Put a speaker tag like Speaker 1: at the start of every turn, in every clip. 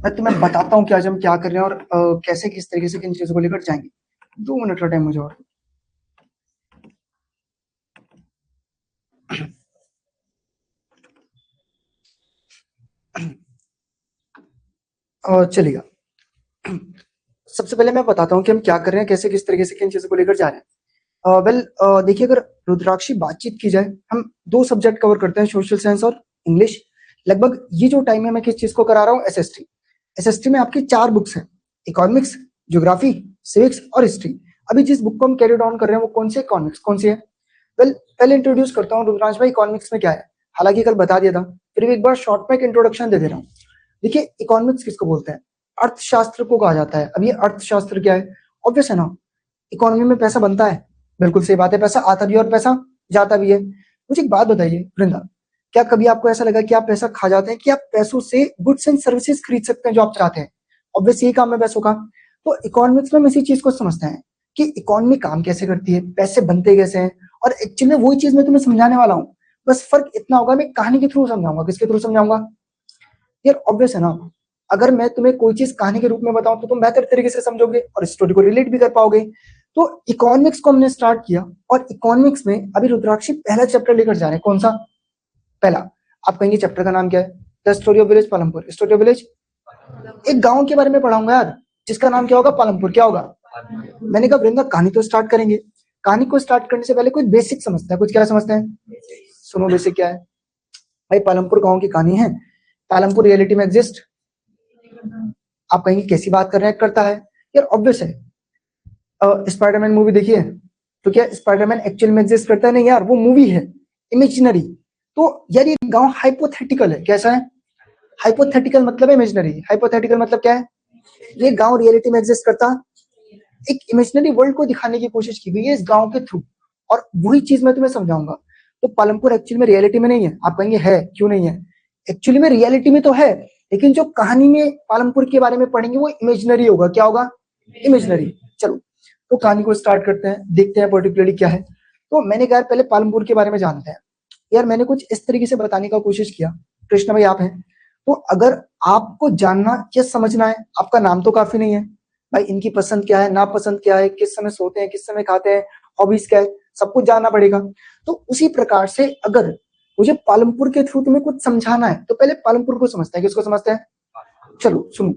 Speaker 1: मैं तुम्हें बताता हूँ कि आज हम क्या कर रहे हैं और कैसे किस तरीके से किन चीजों को लेकर जाएंगे। 2 मिनट का टाइम मुझे और। चलेगा। सबसे पहले मैं बताता हूँ कि हम क्या कर रहे हैं, कैसे किस तरीके से किन चीजों को लेकर जा रहे हैं। देखिए, अगर रुद्राक्षी बातचीत की जाए, हम 2 सब्जेक्ट कवर करते हैं, सोशल साइंस और इंग्लिश। लगभग ये जो टाइम है, मैं किस चीज को करा रहा हूँ, एसएसटी। एसएसटी में आपकी 4 बुक्स हैं, इकोनॉमिक्स, ज्योग्राफी, सिविक्स और हिस्ट्री। अभी जिस बुक को हम कैरी ऑन कर रहे हैं वो कौन सी इकोनॉमिक्स कौन सी है। पहले इंट्रोड्यूस करता हूँ रुद्रांश भाई, इकोनॉमिक्स में क्या है। हालांकि कल बता दिया था, फिर भी एक बार शॉर्ट में एक इंट्रोडक्शन दे दे रहा हूँ। देखिए, इकोनॉमिक्स किसको बोलते हैं? अर्थशास्त्र को कहा जाता है। अब ये अर्थशास्त्र क्या है? ऑब्वियस है ना, इकोनॉमी में पैसा बनता है। बिल्कुल सही बात है, पैसा आता भी है और पैसा जाता भी है। मुझे एक बात बताइए वृंदा, क्या कभी आपको ऐसा लगा कि आप पैसा खा जाते हैं, कि आप पैसों से गुड्स एंड सर्विसेज खरीद सकते हैं जो आप चाहते हैं? ऑब्वियस यही काम है पैसों का। तो इकोनॉमिक्स में हम इसी चीज को समझते हैं कि इकोनॉमी काम कैसे करती है, पैसे बनते कैसे हैं। और एक्चुअली में वही चीज मैं तुम्हें समझाने वाला हूँ। बस फर्क इतना होगा, मैं कहानी के थ्रू समझाऊंगा। किसके थ्रू समझाऊंगा? यार ऑब्वियस है ना, अगर मैं तुम्हें कोई चीज कहानी के रूप में बताऊं तो तुम बेहतर तरीके से समझोगे और स्टोरी को रिलेट भी कर पाओगे। तो इकोनॉमिक्स को हमने स्टार्ट किया, और इकोनॉमिक्स में अभी रुद्राक्षी पहला चैप्टर लेकर जा रहे हैं। कौन सा? पहला। आप कहेंगे चैप्टर का नाम क्या है? The story of village Palampur. Story of village, एक गांव के बारे में पढ़ाऊंगा यार, जिसका नाम क्या होगा? पालमपुर। क्या होगा? मैंने कहा वृंदा, कहानी तो स्टार्ट करेंगे। कहानी को स्टार्ट करने से पहले कुछ बेसिक समझते हैं। कुछ क्या समझते हैं? सुनो बेसिक क्या है भाई। पालमपुर गांव की कहानी है। पालमपुर रियलिटी में एग्जिस्ट। आप कहेंगे कैसी बात कर रहे हैं, करता है। यार ऑब्वियस है, स्पाइडरमैन मूवी देखिए, तो क्या स्पाइडरमैन एक्चुअल में एग्जिस्ट करता है? नहीं यार, वो मूवी है, इमेजिनरी। तो यार ये गांव हाइपोथेटिकल है। कैसा है? हाइपोथेटिकल मतलब है इमेजिनरी। हाइपोथेटिकल मतलब क्या है? ये गांव रियलिटी में एग्जिस्ट करता, एक इमेजिनरी वर्ल्ड को दिखाने की कोशिश की गई है इस गांव के थ्रू। और वही चीज मैं तुम्हें समझाऊंगा। तो पालमपुर एक्चुअली में रियलिटी में नहीं है। आप कहेंगे है, क्यों नहीं है? एक्चुअली में रियलिटी में तो है, लेकिन जो कहानी में पालमपुर के बारे में पढ़ेंगे वो इमेजिनरी होगा। क्या होगा? इमेजिनरी। चलो, तो कहानी को स्टार्ट करते हैं, देखते हैं पर्टिकुलरली क्या है। तो मैंने कहा पहले पालमपुर के बारे में जानते हैं। यार मैंने कुछ इस तरीके से बताने का कोशिश किया। कृष्ण भाई आप हैं, तो अगर आपको जानना या समझना है, आपका नाम तो काफी नहीं है भाई। इनकी पसंद क्या है, नापसंद क्या है, किस समय सोते हैं, किस समय खाते हैं, हॉबीज क्या है, सब कुछ जानना पड़ेगा। तो उसी प्रकार से अगर मुझे पालमपुर के थ्रू तुम्हें कुछ समझाना है, तो पहले पालमपुर को समझते हैं। किसको समझते हैं? चलो सुनो,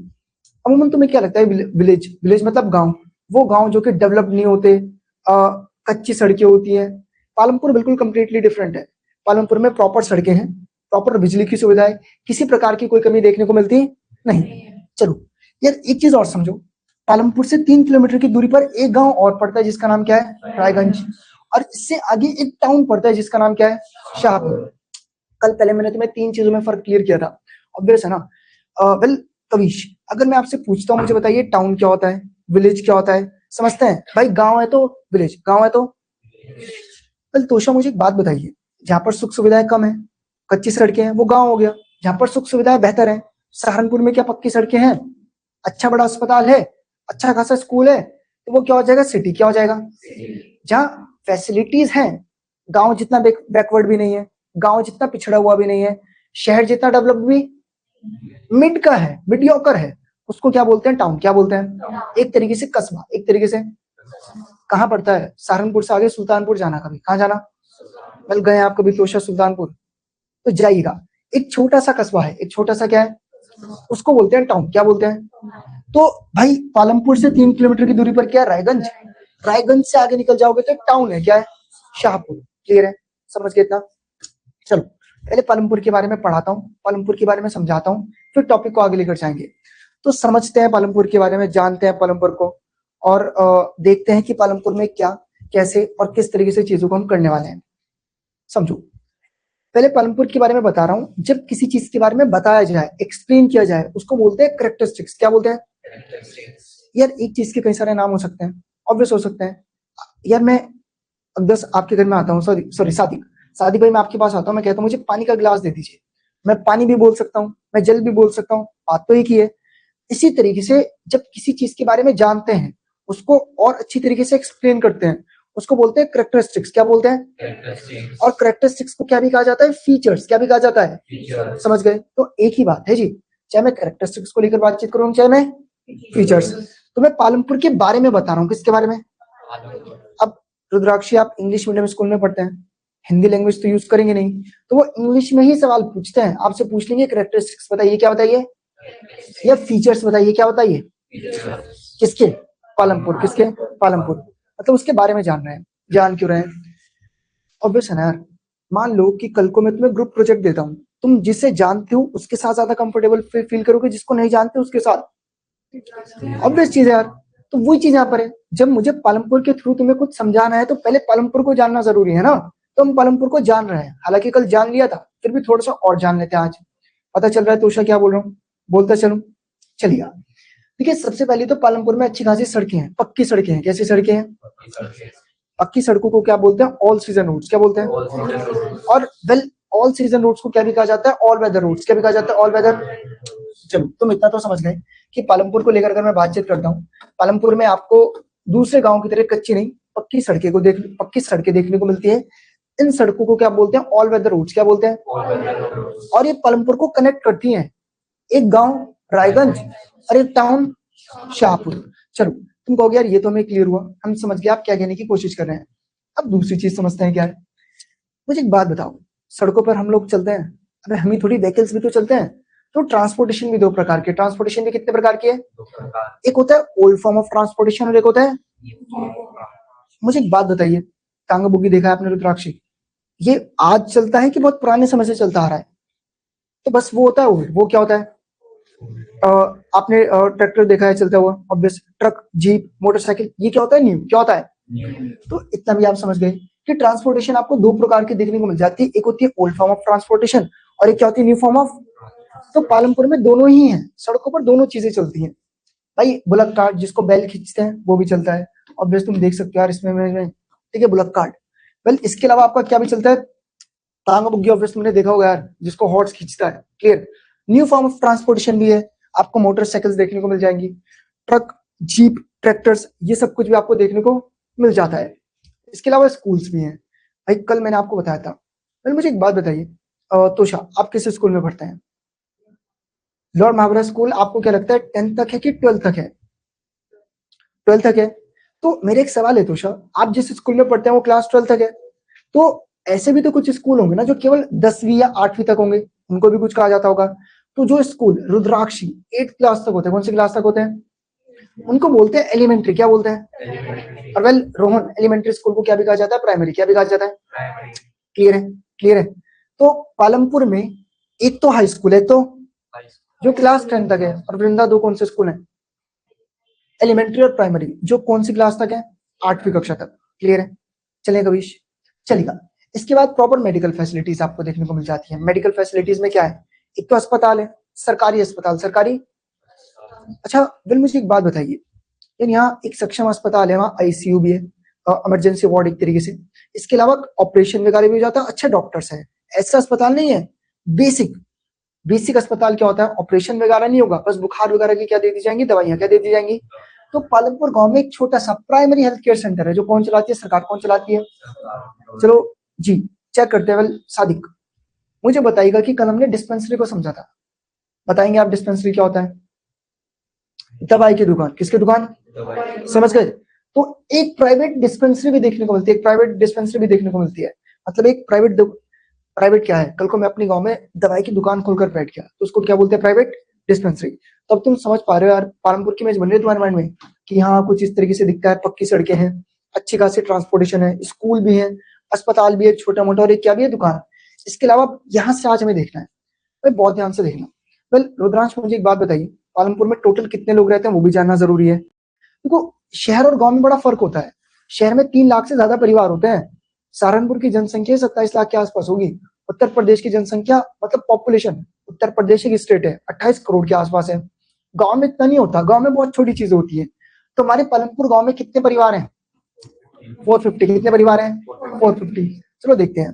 Speaker 1: अमूमन तुम्हें क्या लगता है? विलेज, विलेज मतलब गांव। वो गांव जो कि डेवलप नहीं होते, कच्ची सड़कें होती है। पालमपुर बिल्कुल कंप्लीटली डिफरेंट है। पालमपुर में प्रॉपर सड़कें हैं, प्रॉपर बिजली की सुविधा है, किसी प्रकार की कोई कमी देखने को मिलती नहीं। चलो यार एक चीज और समझो, पालमपुर से 3 किलोमीटर की दूरी पर एक गांव और पड़ता है जिसका नाम क्या है? रायगंज। और इससे आगे एक टाउन पड़ता है जिसका नाम क्या है? शाहपुर। कल पहले मैंने तुम्हें 3 चीजों में फर्क क्लियर किया था। ऑब्वियस है ना। वेल कविश, अगर मैं आपसे पूछता हूँ, मुझे बताइए टाउन क्या होता है, विलेज क्या होता है? समझते हैं भाई, गांव है तो विलेज, गांव है तो। वेल तोषा, मुझे एक बात बताइए, जहां पर सुख सुविधाएं कम है, कच्ची सड़कें हैं, वो गांव हो गया। जहां पर सुख सुविधाएं बेहतर है, सहारनपुर में क्या पक्की सड़कें हैं, अच्छा बड़ा अस्पताल है, अच्छा खासा स्कूल है, तो वो क्या हो जाएगा? सिटी। क्या हो जाएगा? जहाँ फैसिलिटीज हैं, गांव जितना बैकवर्ड भी नहीं है, गांव जितना पिछड़ा हुआ भी नहीं है, शहर जितना डेवलप भी मिड का है, मीडियोकर है, उसको क्या बोलते हैं? टाउन। क्या बोलते हैं? एक तरीके से कस्बा, एक तरीके से। कहाँ पड़ता है? सहारनपुर से आगे सुल्तानपुर जाना। कभी कहाँ जाना? मिल गए आप कभी तोशा सुल्तानपुर? तो जाइएगा, एक छोटा सा कस्बा है, एक छोटा सा क्या है, उसको बोलते हैं टाउन। क्या बोलते हैं? तो भाई पालमपुर से 3 किलोमीटर की दूरी पर क्या है? रायगंज। रायगंज से आगे निकल जाओगे तो एक टाउन है, क्या है? शाहपुर। क्लियर है? समझ गए इतना? चलो पहले पालमपुर के बारे में पढ़ाता हूँ, पालमपुर के बारे में समझाता हूँ, फिर टॉपिक को आगे लेकर जाएंगे। तो समझते हैं पालमपुर के बारे में, जानते हैं पालमपुर को, और देखते हैं कि पालमपुर में क्या, कैसे और किस तरीके से चीजों को हम करने वाले हैं। समझो, पहले पालमपुर के बारे में बता रहा हूँ। जब किसी चीज के बारे में बताया जाए, एक्सप्लेन किया जाए, उसको बोलते हैं करेक्टरिस्टिक्स। क्या बोलते हैं? यार एक चीज के कई सारे नाम हो सकते हैं, ऑब्वियस हो सकते हैं। यार मैं बस आपके घर में आता हूँ, सॉरी सॉरी सादिक, सादिक भाई मैं आपके पास आता हूँ, मैं कहता हूँ मुझे पानी का गिलास दे दीजिए। मैं पानी भी बोल सकता हूँ, मैं जल भी बोल सकता हूँ, बात तो एक ही है। इसी तरीके से जब किसी चीज के बारे में जानते हैं, उसको और अच्छी तरीके से एक्सप्लेन करते हैं, उसको बोलते हैं करेक्टरिस्टिक्स। क्या बोलते हैं? और करेक्टरिस्टिक्स को क्या भी कहा जाता है? फीचर्स। क्या भी कहा जाता है? समझ गए? तो एक ही बात है जी। चाहे मैं कैरेक्टरिस्टिक्स को लेकर बातचीत करूँ, चाहे मैं फीचर्स। तो मैं पालमपुर के बारे में बता रहा हूँ। किसके बारे में? अब रुद्राक्षी आप इंग्लिश मीडियम स्कूल में पढ़ते हैं, हिंदी लैंग्वेज तो यूज करेंगे नहीं, तो वो इंग्लिश में ही सवाल पूछते हैं। आपसे पूछ लेंगे कैरेक्टरिस्टिक्स बताइए, क्या बताइए, या फीचर्स बताइए, क्या बताइए। किसके? पालमपुर। किसके? पालमपुर। मतलब उसके बारे में जान रहे हैं। जान क्यों रहे हैं? ऑब्वियस है ना यार। मान लो कि कल को मैं तुम्हें ग्रुप प्रोजेक्ट देता हूँ, तुम जिसे जानते हो उसके साथ ज्यादा कंफर्टेबल फील करोगे, जिसको नहीं जानते उसके साथ। ऑब्वियस चीज है यार। तो वही चीज यहाँ पर है। जब मुझे पालमपुर के थ्रू तुम्हें कुछ समझाना है तो पहले पालमपुर को जानना जरूरी है ना। तो हम पालमपुर को जान रहे हैं, हालांकि कल जान लिया था, फिर भी थोड़ा सा और जान लेते हैं आज। पता चल रहा है तोषा क्या बोल रहा हूँ? बोलता चलूं? चलिए। देखिए, सबसे पहले तो पालमपुर में अच्छी खासी सड़कें हैं, पक्की सड़कें हैं। कैसी सड़कें हैं? पक्की सड़कों को क्या बोलते हैं? All season roads. क्या बोलते हैं? और वेल, ऑल सीजन रोड्स को क्या भी कहा जाता है? All weather roads. क्या भी कहा जाता है? All weather. चलो, तुम इतना तो समझ गए कि पालमपुर को लेकर अगर मैं बातचीत करता हूँ, पालमपुर में आपको दूसरे गांव की तरह कच्ची नहीं, पक्की सड़कें देखने को मिलती है। इन सड़कों को क्या बोलते हैं? All weather roads. क्या बोलते हैं? और ये पालमपुर को कनेक्ट करती हैं एक गांव रायगंज और एक टाउन शाहपुर। चलो, तुम कहोगे यार ये तो हमें क्लियर हुआ, हम समझ गए आप क्या कहने की कोशिश कर रहे हैं। अब दूसरी चीज समझते हैं क्या है। मुझे एक बात बताओ, सड़कों पर हम लोग चलते हैं, अबे हमें थोड़ी व्हीकल्स भी तो चलते हैं। तो ट्रांसपोर्टेशन भी दो प्रकार के। ट्रांसपोर्टेशन भी कितने प्रकार की है? एक होता है ओल्ड फॉर्म ऑफ ट्रांसपोर्टेशन और एक होता है। मुझे एक बात बताइए, टांगा बुग्गी देखा है आपने रुद्राक्षी? ये आज चलता है कि बहुत पुराने समय से चलता आ रहा है? तो बस वो होता है वो क्या होता है? आपने ट्रैक्टर देखा है चलता हुआ, ऑब्वियस। ट्रक, जीप, मोटरसाइकिल, ये क्या होता है? न्यू। क्या होता है? तो इतना भी आप समझ गए कि ट्रांसपोर्टेशन आपको दो प्रकार की देखने को मिल जाती है। एक होती है ओल्ड फॉर्म ऑफ ट्रांसपोर्टेशन और एक क्या होती है? New form of. तो पालमपुर में दोनों ही हैं, सड़कों पर दोनों चीजें चलती हैं भाई। बुलक कार्ट जिसको बैल खींचते हैं वो भी चलता है, ऑब्वियस तुम देख सकते हो यार इसमें। ठीक है, बुलक कार्ट। वेल, इसके अलावा आपका क्या भी चलता है? टांगा बुग्गी, ऑब्वियस तुमने देखा होगा यार, जिसको हॉर्स खींचता है। Clear. New form of transportation भी है, आपको मोटरसाइकिल्स देखने को मिल जाएंगी, ट्रक, जीप, ट्रैक्टर्स, ये सब कुछ भी आपको देखने को मिल जाता है। इसके अलावा स्कूल्स भी हैं भाई, कल मैंने आपको बताया था। वेल, मुझे एक बात बताइए तोषा, आप किस स्कूल में पढ़ते हैं? Lord Mahavira school. आपको क्या लगता है 10th तक है कि 12th तक है? 12th तक है। तो मेरे एक सवाल है तोषा, आप जिस स्कूल में पढ़ते हैं वो क्लास 12 तक है, तो ऐसे भी तो कुछ स्कूल होंगे ना जो केवल 10वीं या 8वीं तक होंगे, उनको भी कुछ कहा जाता होगा। तो जो स्कूल रुद्राक्षी 8th क्लास तक होते हैं, कौन सी क्लास तक होते हैं? उनको बोलते हैं एलिमेंट्री। क्या बोलते हैं? और वेल रोहन, एलिमेंट्री स्कूल को क्या भी कहा जाता है? प्राइमरी। क्या भी कहा जाता है? क्लियर है? क्लियर है। तो पालमपुर में एक तो हाई स्कूल है, तो जो क्लास 10 तक है, और वृंदा दो कौन से स्कूल हैं? एलिमेंट्री और प्राइमरी, जो कौन सी क्लास तक है? 8वीं कक्षा तक। क्लियर है? चलिए कविश, चलेगा। इसके बाद प्रॉपर मेडिकल फैसिलिटीज आपको देखने को मिल जाती है। मेडिकल फैसिलिटीज में क्या है? एक तो अस्पताल है, सरकारी अस्पताल, सरकारी। अच्छा वेल, मुझे एक बात बताइए यार, यहाँ एक सक्षम अस्पताल है, वहाँ आईसीयू भी है, इमरजेंसी वार्ड एक तरीके से। इसके अलावा ऑपरेशन वगैरह भी हो जाता है, अच्छे डॉक्टर्स हैं। ऐसा अस्पताल नहीं है बेसिक। बेसिक अस्पताल क्या होता है? ऑपरेशन वगैरह नहीं होगा, बस बुखार वगैरह की क्या दे दी जाएंगी? दवाइयां। क्या दे दी जाएंगी? तो पालमपुर गांव में एक छोटा सा प्राइमरी हेल्थ केयर सेंटर है, जो कौन चलाती है? सरकार। कौन चलाती है? चलो जी, चेक करते हैं। वेल सादिक, मुझे बताइएगा कि कल हमने डिस्पेंसरी को समझा था, बताएंगे आप डिस्पेंसरी क्या होता है? दवाई की दुकान। किसकी दुकान? समझ गए? तो एक प्राइवेट डिस्पेंसरी भी देखने को मिलती है, एक प्राइवेट डिस्पेंसरी भी देखने को मिलती है। मतलब एक प्राइवेट क्या है? कल को मैं अपनी गांव में दवाई की दुकान खोलकर बैठ गया तो उसको क्या बोलते हैं? Private dispensary. तो अब तुम समझ पा रहे हो यार, पालमपुर की इमेज बन रही है तुम्हारे माइंड में कि यहाँ कुछ इस तरीके से दिखता है। पक्की सड़कें हैं, अच्छी खासी ट्रांसपोर्टेशन है, स्कूल भी है, अस्पताल भी है छोटा मोटा, और एक क्या भी है? दुकान। इसके अलावा यहाँ से आज हमें देखना है भाई, बहुत ध्यान से देखना। वेल रुद्रांश, मुझे एक बात बताइए, पालमपुर में टोटल कितने लोग रहते हैं वो भी जानना जरूरी है। देखो, शहर और गांव में बड़ा फर्क होता है। शहर में 3 लाख से ज्यादा परिवार होते हैं। सहारनपुर की जनसंख्या 27 लाख के आसपास होगी। उत्तर प्रदेश की जनसंख्या, मतलब पॉपुलेशन, उत्तर प्रदेश एक स्टेट है, 28 करोड़ के आसपास है। गांव में इतना नहीं होता, गांव में बहुत छोटी चीजें होती है। तो हमारे पालमपुर गांव में कितने परिवार हैं? 450। कितने परिवार हैं? 450। चलो देखते हैं।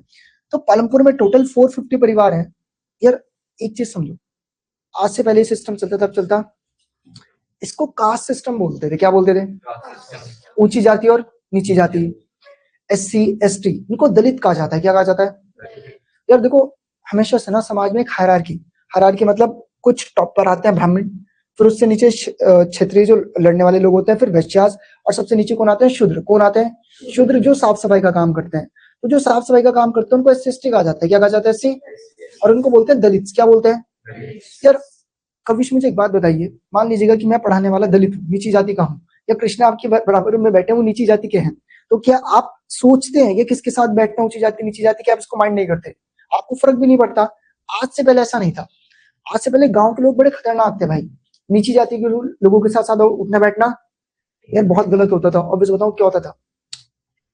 Speaker 1: तो पालमपुर में टोटल 450 परिवार हैं। यार एक चीज समझो, आज से पहले सिस्टम चलता तब चलता, इसको कास्ट सिस्टम बोलते थे। क्या बोलते थे? ऊंची जाति और नीची जाति, SC ST, इनको दलित कहा जाता है। क्या कहा जाता है? यार देखो, हमेशा से ना समाज में एक हायरार्की, हायरार्की मतलब कुछ टॉप पर आते हैं ब्राह्मण, फिर उससे नीचे क्षत्रिय जो लड़ने वाले लोग होते हैं, फिर वैश्यास, और सबसे नीचे कौन आते हैं? शूद्र। कौन आते हैं? शूद्र, जो साफ सफाई का काम करते हैं। तो जो साफ सफाई का काम करते हैं उनको एससी कहा जाता है। क्या कहा जाता है? एससी। और उनको बोलते हैं दलित। क्या बोलते हैं? यार कविश, मुझे एक बात बताइए, मान लीजिएगा कि मैं पढ़ाने वाला दलित हूँ, नीची जाति का हूँ, या कृष्णा आपके बराबर में बैठे हैं, वो नीची जाति के हैं, तो क्या आप सोचते हैं ये किसके साथ बैठना है, ऊंची जाति नीची जाति, क्या आप इसको माइंड नहीं करते? आपको फर्क भी नहीं पड़ता? आज से पहले ऐसा नहीं था। आज से पहले गांव के लोग बड़े खतरनाक थे भाई। नीची जाति के लोगों के साथ साथ उठना बैठना यार बहुत गलत होता था। और बताओ क्या होता था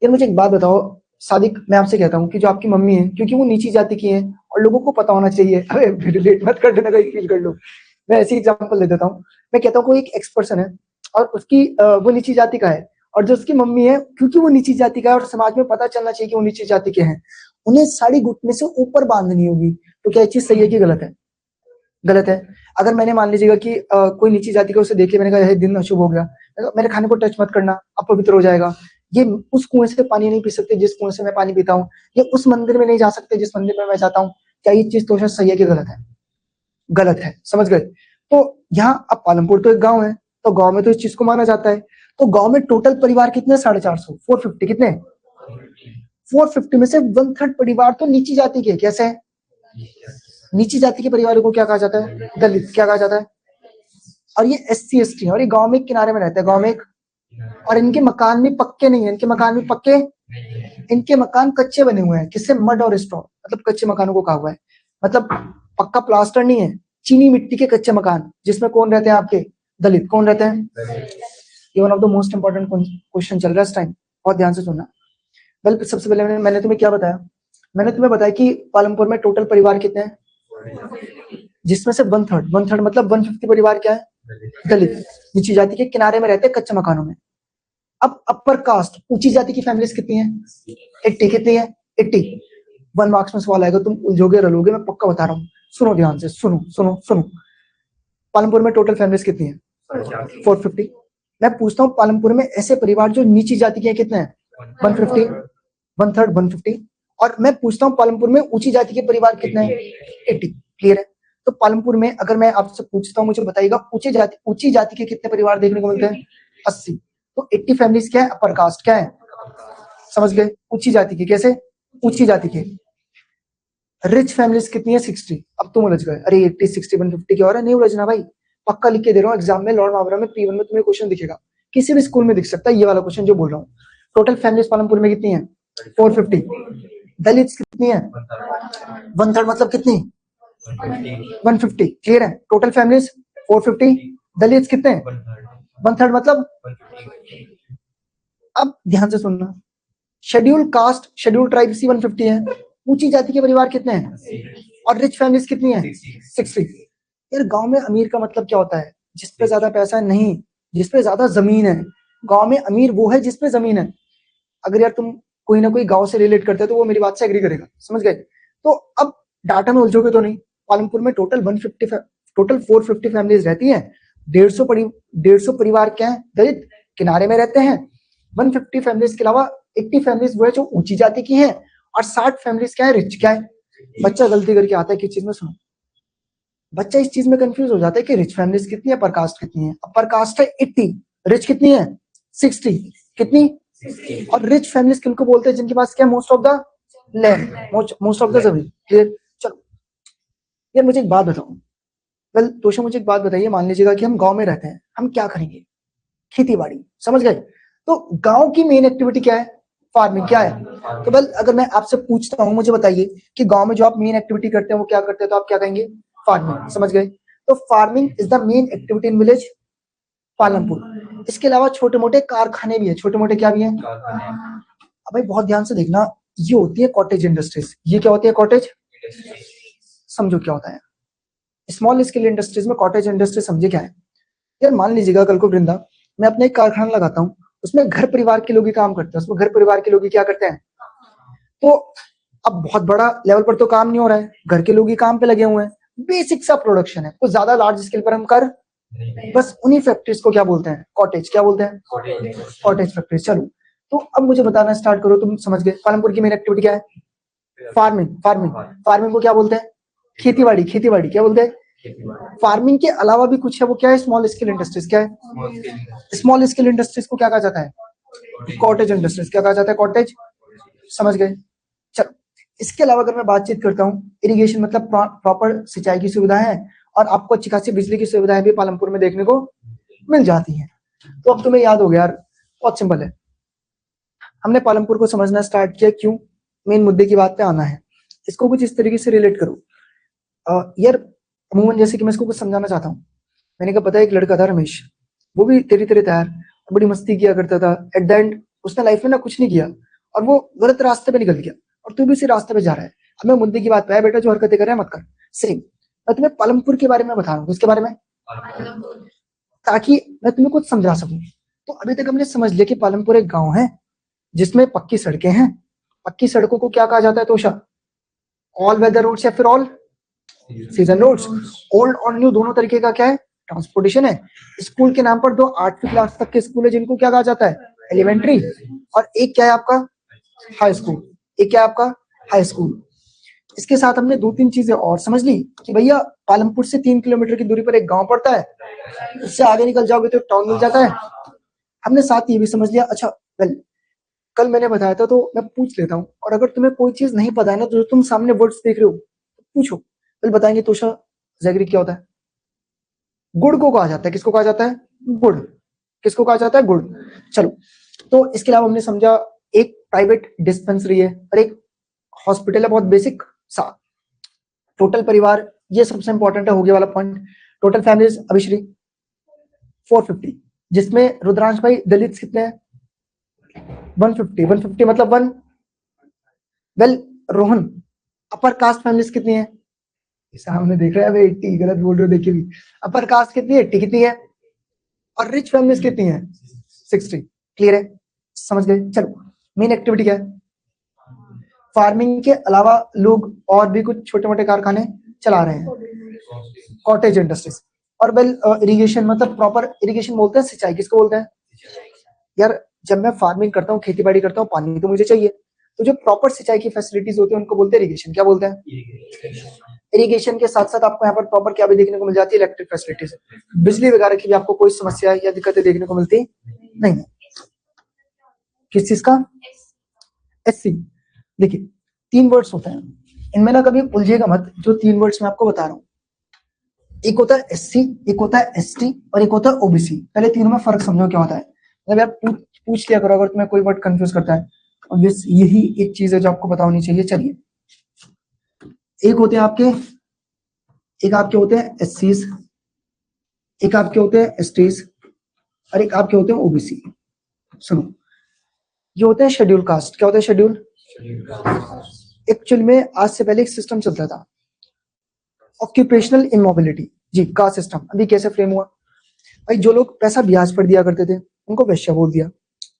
Speaker 1: यार, मुझे एक बात बताओ सादिक, मैं आपसे कहता हूँ कि जो आपकी मम्मी है, क्योंकि वो नीची जाति की है और लोगों को पता होना चाहिए। अरे रिलेट मत कर देना, कहीं फील कर लो। मैं ऐसी एग्जांपल दे देता हूँ। मैं कहता हूँ कोई एक एक्स पर्सन है और उसकी वो नीची जाति का है, और जो उसकी मम्मी है, क्योंकि वो नीची जाति का है और समाज में पता चलना चाहिए कि वो नीची जाति के हैं, उन्हें साड़ी घुटने से ऊपर बांधनी होगी। तो क्या ये चीज सही है कि गलत है? गलत है। अगर मैंने मान लीजिएगा कि कोई नीची जाति का, उसे देख लिया, मैंने कहा दिन अशुभ हो गया, मेरे खाने को टच मत करना, अपवित्र हो जाएगा, ये उस कुएं से पानी नहीं पी सकते जिस कुएं से मैं पानी पीता हूँ, ये उस मंदिर में नहीं जा सकते जिस मंदिर में मैं जाता हूँ, क्या ये चीज तो सही है कि गलत है? गलत है। समझ गए? तो यहाँ अब पालमपुर तो एक गांव है, तो गांव में तो इस चीज को माना जाता है। तो गांव में टोटल परिवार कितने? 450, 450 कितने? 450 में से 1/3 परिवार तो नीची जाति के। कैसे है? नीची जाति के परिवारों को क्या कहा जाता है? दलित। क्या कहा जाता है? और ये SC ST, और ये गांव में किनारे में रहते हैं, गांव में और इनके मकान भी पक्के नहीं है। इनके मकान भी पक्के, इनके मकान कच्चे बने हुए हैं। किससे? मड और स्टोन, मतलब कच्चे मकानों को कहा हुआ है। मतलब पक्का प्लास्टर नहीं है, चीनी मिट्टी के कच्चे मकान, जिसमें कौन रहते हैं? आपके दलित। कौन रहते हैं? ये one of the most important question चल रहा है इस टाइम, बहुत ध्यान से सुनना। वेल, सबसे पहले मैंने तुम्हें क्या बताया? मैंने तुम्हें बताया कि पालमपुर में टोटल परिवार कितने हैं, जिसमें से 1/3 मतलब 150 परिवार क्या है? दलित, नीची जाति के किनारे में रहते हैं कच्चे मकानों में। अब अपर कास्ट, ऊंची जाति की फैमिलीज कितनी है? 80। कितनी है? 80। 1 मार्क्स में सवाल आएगा, तुम उलझोगे रलोगे, मैं पक्का बता रहा हूँ। सुनो ध्यान से, सुनो सुनो सुनो। पालमपुर में टोटल फैमिलीज कितनी है? 450। मैं पूछता हूँ पालमपुर में ऐसे परिवार जो नीची जाति के हैं कितने हैं? 150। 1/3 150। और मैं पूछता हूँ पालमपुर में ऊंची जाति के परिवार कितने हैं? 80। क्लियर है? तो पालमपुर में अगर मैं आपसे पूछता हूँ, मुझे बताइएगा ऊंची जाति के कितने परिवार देखने को मिलते हैं? 80। तो 80 फैमिलीज क्या है? Upper caste. क्या है? समझ गए? ऊंची जाति के। कैसे? ऊंची जाति के। रिच फैमिलीज कितनी है? 60। अब तुम उलझ गए, अरे 80 60 150 क्या हो रहा है? नहीं उलझना भाई, पक्का लिख के दे रहा हूँ। एग्जाम में लॉर्ड मावरा में P1 में तुम्हें क्वेश्चन दिखेगा, किसी भी स्कूल में दिख सकता है ये वाला क्वेश्चन जो बोल रहा हूँ। टोटल फैमिलीज पालमपुर में कितनी है? 450। दलित कितनी है? 1/3 मतलब कितनी? 150। क्लियर है? टोटल फैमिलीज 450, दलित कितने? 1/3 मतलब। अब ध्यान से सुनना, शेड्यूल कास्ट, शेड्यूल ट्राइब सी 150 है। ऊंची जाति के परिवार कितने हैं? और रिच फैमिलीज कितनी है? 60। यार गांव में अमीर का मतलब क्या होता है? जिसपे ज्यादा पैसा है, नहीं, जिसपे ज्यादा जमीन है। गांव में अमीर वो है जिसपे जमीन है। अगर यार तुम कोई ना कोई गांव से रिलेट करते हो तो वो मेरी बात से एग्री करेगा। समझ गए? तो अब डाटा में उलझोगे तो नहीं। पालमपुर में टोटल 450 फैमिलीज रहती है। 150 परिवार क्या है? दलित, किनारे में रहते हैं। 150 फैमिलीज के अलावा 80 फैमिलीज वो है जो ऊंची जाति की हैं, और 60 फैमिलीज क्या है? रिच। क्या है? बच्चा गलती करके आता है किस चीज में? सुनो, बच्चा इस चीज में कंफ्यूज हो जाता है कि रिच फैमिलीज कितनी है, अपर कास्ट कितनी है। अपर कास्ट है 80, रिच कितनी है? 60। कितनी? और रिच फैमिलीज किनको बोलते हैं? जिनके पास क्या? Most of the land, most of the जमीन। क्लियर? चलो यार मुझे एक बात बताओ। वेल तोशा, मुझे एक बात बताइए, मान लीजिएगा कि हम गांव में रहते हैं, हम क्या करेंगे? खेती बाड़ी। समझ गए? तो गांव की मेन एक्टिविटी क्या है? फार्मिंग। क्या है? तो वेल अगर मैं आपसे पूछता हूँ, मुझे बताइए कि गांव में जो आप मेन एक्टिविटी करते हैं वो क्या करते हैं, तो आप क्या कहेंगे? फार्मिंग। समझ गए? तो farming is the main activity in village Palampur. इसके अलावा छोटे मोटे कारखाने भी है। छोटे मोटे क्या भी हैं? अब भाई बहुत ध्यान से देखना, ये होती है कॉटेज इंडस्ट्रीज। ये क्या होती है? कॉटेज। समझो क्या होता है स्मॉल स्केल इंडस्ट्रीज में कॉटेज इंडस्ट्री? समझे क्या है? यार मान लीजिएगा कल को वृंदा, मैं अपना एक कारखाना लगाता हूँ, उसमें घर परिवार के लोग ही काम करते हैं। उसमें घर परिवार के लोग ही क्या करते हैं? तो अब बहुत बड़ा लेवल पर तो काम नहीं हो रहा है, घर के लोग ही काम पे लगे हुए हैं। बेसिक सा प्रोडक्शन है, कुछ ज्यादा लार्ज स्केल पर हम कर बस उन्हीं फैक्ट्रीज को क्या बोलते हैं? कॉटेज। क्या बोलते हैं? Cottage factories. चलो तो अब मुझे बताना स्टार्ट करो, तुम समझ गए पालमपुर की मेन एक्टिविटी क्या है? फार्मिंग। फार्मिंग को क्या बोलते हैं? खेती बाड़ी। खेती बाड़ी क्या बोलते हैं? फार्मिंग के अलावा भी कुछ है, वो क्या है? Small scale industries. क्या है स्मॉल स्केल इंडस्ट्रीज? को क्या कहा जाता है? Cottage industries. क्या कहा जाता है? कॉटेज। समझ गए? चलो, इसके अलावा अगर मैं बातचीत करता हूँ, इरिगेशन मतलब प्रॉपर सिंचाई की सुविधा है, और आपको अच्छी खासी बिजली की सुविधाएं भी पालमपुर में देखने को मिल जाती हैं। तो अब तुम्हें याद हो गया यार, बहुत सिंपल है। हमने पालमपुर को समझना स्टार्ट किया, क्यों? मेन मुद्दे की बात पे आना है। इसको कुछ इस तरीके से रिलेट करो यार, अमूमन जैसे कि मैं इसको कुछ समझाना चाहता हूँ। मैंने कहा, पता है एक लड़का था रमेश, वो भी तेरी तेरे तैयार, बड़ी मस्ती किया करता था। एट द एंड उसने लाइफ में ना कुछ नहीं किया, और वो गलत रास्ते पे निकल गया, और तू भी उसी रास्ते पे जा रहा है। अब मैं मुद्दे की बात पे आया, बेटा जो हरकतें कर रहा है मत कर। सेम मैं तुम्हें पालमपुर के बारे में बता रहा हूँ। इसके बारे में, ताकि मैं तुम्हें कुछ समझा सकूं। तो अभी तक हमने समझ लिया कि पालमपुर एक गांव है जिसमें पक्की सड़कें हैं। पक्की सड़कों को क्या कहा जाता है तोशा? ऑल वेदर रोड्स या फिर ऑल सीजन रोड्स। ओल्ड और न्यू दोनों तरीके का क्या है? ट्रांसपोर्टेशन है। स्कूल के नाम पर दो 8वीं क्लास तक के स्कूल है, जिनको क्या कहा जाता है? एलिमेंट्री। और एक क्या है आपका? High school. एक क्या है आपका? High school. इसके साथ हमने 2-3 चीजें और समझ ली कि भैया पालमपुर से 3 किलोमीटर की दूरी पर एक गांव पड़ता है, उससे आगे निकल जाओगे तो एक टाउन मिल जाता है। हमने साथ ये भी समझ लिया। अच्छा वेल, कल मैंने बताया था, तो मैं पूछ लेता हूँ, और अगर तुम्हें कोई चीज नहीं पता है ना, जो तुम सामने वर्ड्स देख रहे हो, तो पूछो। कल बताएंगे तोशा जैगरी क्या होता है? गुड़ को कहा जाता है। किसको कहा जाता है? गुड़। किसको कहा जाता है? गुड़। चलो, तो इसके अलावा हमने समझा एक प्राइवेट डिस्पेंसरी है और एक हॉस्पिटल है, बहुत बेसिक सा। टोटल परिवार, ये सबसे इंपॉर्टेंट है, हो गया वाला पॉइंट। टोटल फैमिलीज अभिश्री 450, जिसमें रुद्रांश भाई दलित कितने हैं? 150। 150 मतलब 1। Well Rohan, upper caste families कितनी है? सामने देख रहे हैं 80, गलत बोल रहे हो, देखिए भी। अपर कास्ट कितनी है? 80 कितनी है? और रिच फैमिलीज कितनी है? 60। क्लियर है? समझ गए? चलो, मेन एक्टिविटी क्या है? फार्मिंग के अलावा लोग और भी कुछ छोटे मोटे कारखाने चला रहे हैं, कॉटेज इंडस्ट्रीज। और वेल इरिगेशन मतलब प्रॉपर इरिगेशन बोलते हैं सिंचाई। किसको बोलते हैं? यार जब मैं फार्मिंग करता हूँ, खेती बाड़ी करता हूँ, पानी तो मुझे चाहिए, तो जो प्रॉपर सिंचाई की फैसिलिटीज होती है उनको बोलते हैं इरिगेशन। क्या बोलते हैं? इरिगेशन के साथ साथ आपको यहाँ पर प्रॉपर क्या भी देखने को मिल जाती है? Electric facilities. बिजली वगैरह की भी आपको कोई समस्या या दिक्कतें देखने को मिलती नहीं है। किस चीज का? एससी। देखिए 3 वर्ड्स होते हैं, इनमें ना कभी उलझेगा मत। जो 3 वर्ड्स मैं आपको बता रहा हूँ, एक होता है एससी, एक होता है एसटी, और एक होता है ओबीसी। पहले तीनों में फर्क समझो क्या होता है। मतलब यार पूछ लिया करो अगर तुम्हें कोई वर्ड कंफ्यूज करता है। और यही एक चीज है जो आपको पता होनी चाहिए। चलिए, एक होते हैं आपके, एक आपके होते हैं एससीज, एक आपके होते हैं एसटीज, और एक आपके होते हैं ओबीसी। सुनो, ये होते हैं शेड्यूल कास्ट। क्या होता है शेड्यूल? एक्चुअल में आज से पहले एक सिस्टम चलता था, ऑक्यूपेशनल इमोबिलिटी जी का सिस्टम। अभी कैसे फ्रेम हुआ भाई? जो लोग पैसा ब्याज पर दिया करते थे उनको वैश्य बोल दिया,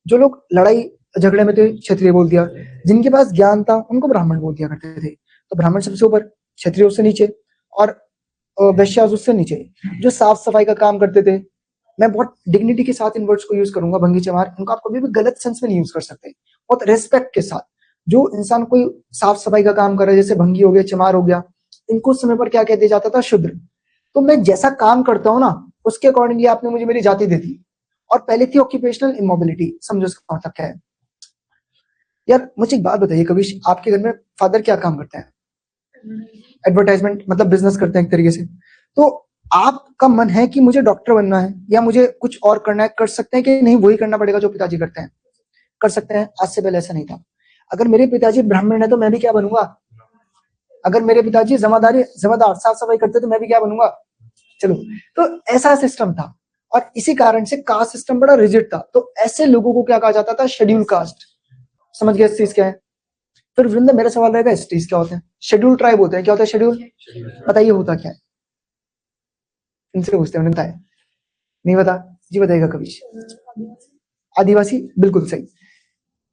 Speaker 1: जो लोग लड़ाई झगड़े में थे क्षत्रिय बोल दिया, जिनके पास ज्ञान था उनको ब्राह्मण बोल दिया करते थे। तो ब्राह्मण सबसे ऊपर, क्षत्रिय उससे नीचे, और वैश्य उससे नीचे। जो साफ सफाई का काम करते थे, मैं बहुत डिग्निटी के साथ इन वर्ड्स को यूज करूंगा, भंगी चमार, इनको आप कभी भी गलत सेंस में नहीं यूज कर सकते, बहुत रेस्पेक्ट के साथ। जो इंसान कोई साफ सफाई का काम कर रहा है, जैसे भंगी हो गया, चमार हो गया, इनको उस समय पर क्या कह दिया जाता था? शूद्र। तो मैं जैसा काम करता हूँ ना, उसके अकॉर्डिंगली आपने मुझे मेरी जाति दे दी। और पहले थी ऑक्यूपेशनल इमोबिलिटी। समझो इसका मतलब क्या है? यार मुझे एक बात बताइए कविश, आपके घर में फादर क्या काम करते हैं? एडवर्टाइजमेंट मतलब बिजनेस करते हैं एक तरीके से। तो आपका मन है कि मुझे डॉक्टर बनना है या मुझे कुछ और करना है, कर सकते हैं कि नहीं? वही करना पड़ेगा जो पिताजी करते हैं। कर सकते हैं। आज से पहले ऐसा नहीं था। अगर मेरे पिताजी ब्राह्मण है तो मैं भी क्या बनूंगा? अगर मेरे पिताजी जमादार साफ सफाई करते तो मैं भी क्या बनूंगा? चलो, तो ऐसा सिस्टम था, और इसी कारण से कास्ट सिस्टम बड़ा रिजिड था। तो ऐसे लोगों को क्या कहा जाता था? Schedule caste. समझ गए इस चीज क्या है? फिर वृंदा, मेरा सवाल रहेगा एसटीज क्या होते हैं? शेड्यूल ट्राइब होते हैं। क्या होता है शेड्यूल? बताइए होता क्या है? इनसे पूछते हैं, बनता है नहीं बता जी, बताएगा कभी? आदिवासी, बिल्कुल सही।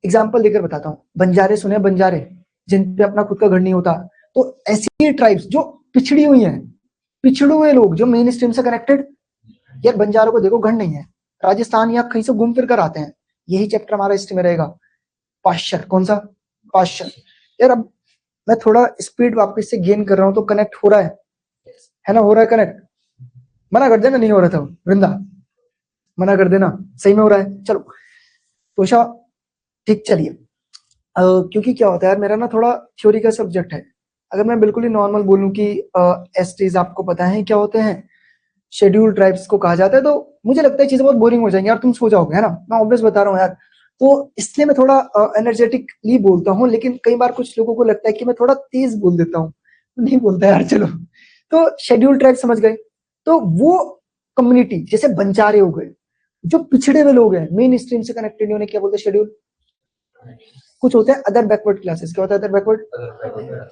Speaker 1: एग्जाम्पल देकर बताता हूँ। बंजारे सुने? बंजारे जिन पे अपना खुद का घर नहीं होता। तो ऐसी ट्राइब्स जो पिछड़ी हुई हैं, पिछड़े हुए लोग जो मेन स्ट्रीम से कनेक्टेड। यार बंजारों को देखो, घर नहीं है, राजस्थान या कहीं से घूम फिर कर आते हैं। यही चैप्टर हमारा हिस्ट्री में रहेगा। पाश्चर, कौन सा? पाश्चर। यार अब मैं थोड़ा स्पीड वापस से गेन कर रहा हूँ, तो कनेक्ट हो रहा है ना, हो रहा है कनेक्ट? मना कर देना नहीं हो रहा था वृंदा, मना कर देना सही में हो रहा है। चलो तोषा ठीक, चलिए क्योंकि क्या होता है यार, मेरा ना थोड़ा थ्योरी का सब्जेक्ट है। अगर मैं बिल्कुल ही नॉर्मल बोलूं कि एसटीज आपको पता है क्या होते हैं, शेड्यूल ट्राइब्स को कहा जाता है, तो मुझे लगता है चीजें बहुत बोरिंग हो जाएंगी यार, तुम सो जाओगे, है ना, मैं ऑब्वियस बता रहा हूँ यार। तो इसलिए मैं थोड़ा एनर्जेटिकली बोलता हूँ, लेकिन कई बार कुछ लोगों को लगता है कि मैं थोड़ा तेज बोल देता हूँ, नहीं बोलता यार। चलो, तो शेड्यूल ट्राइब समझ गए, तो वो कम्युनिटी जैसे बंजारे हो गए, जो पिछड़े हुए लोग हैं, मेन स्ट्रीम से कनेक्टेड नहीं होने, क्या बोलते हैं शेड्यूल। कुछ होते हैं अदर बैकवर्ड क्लासेस, क्या होता है अदर बैकवर्ड?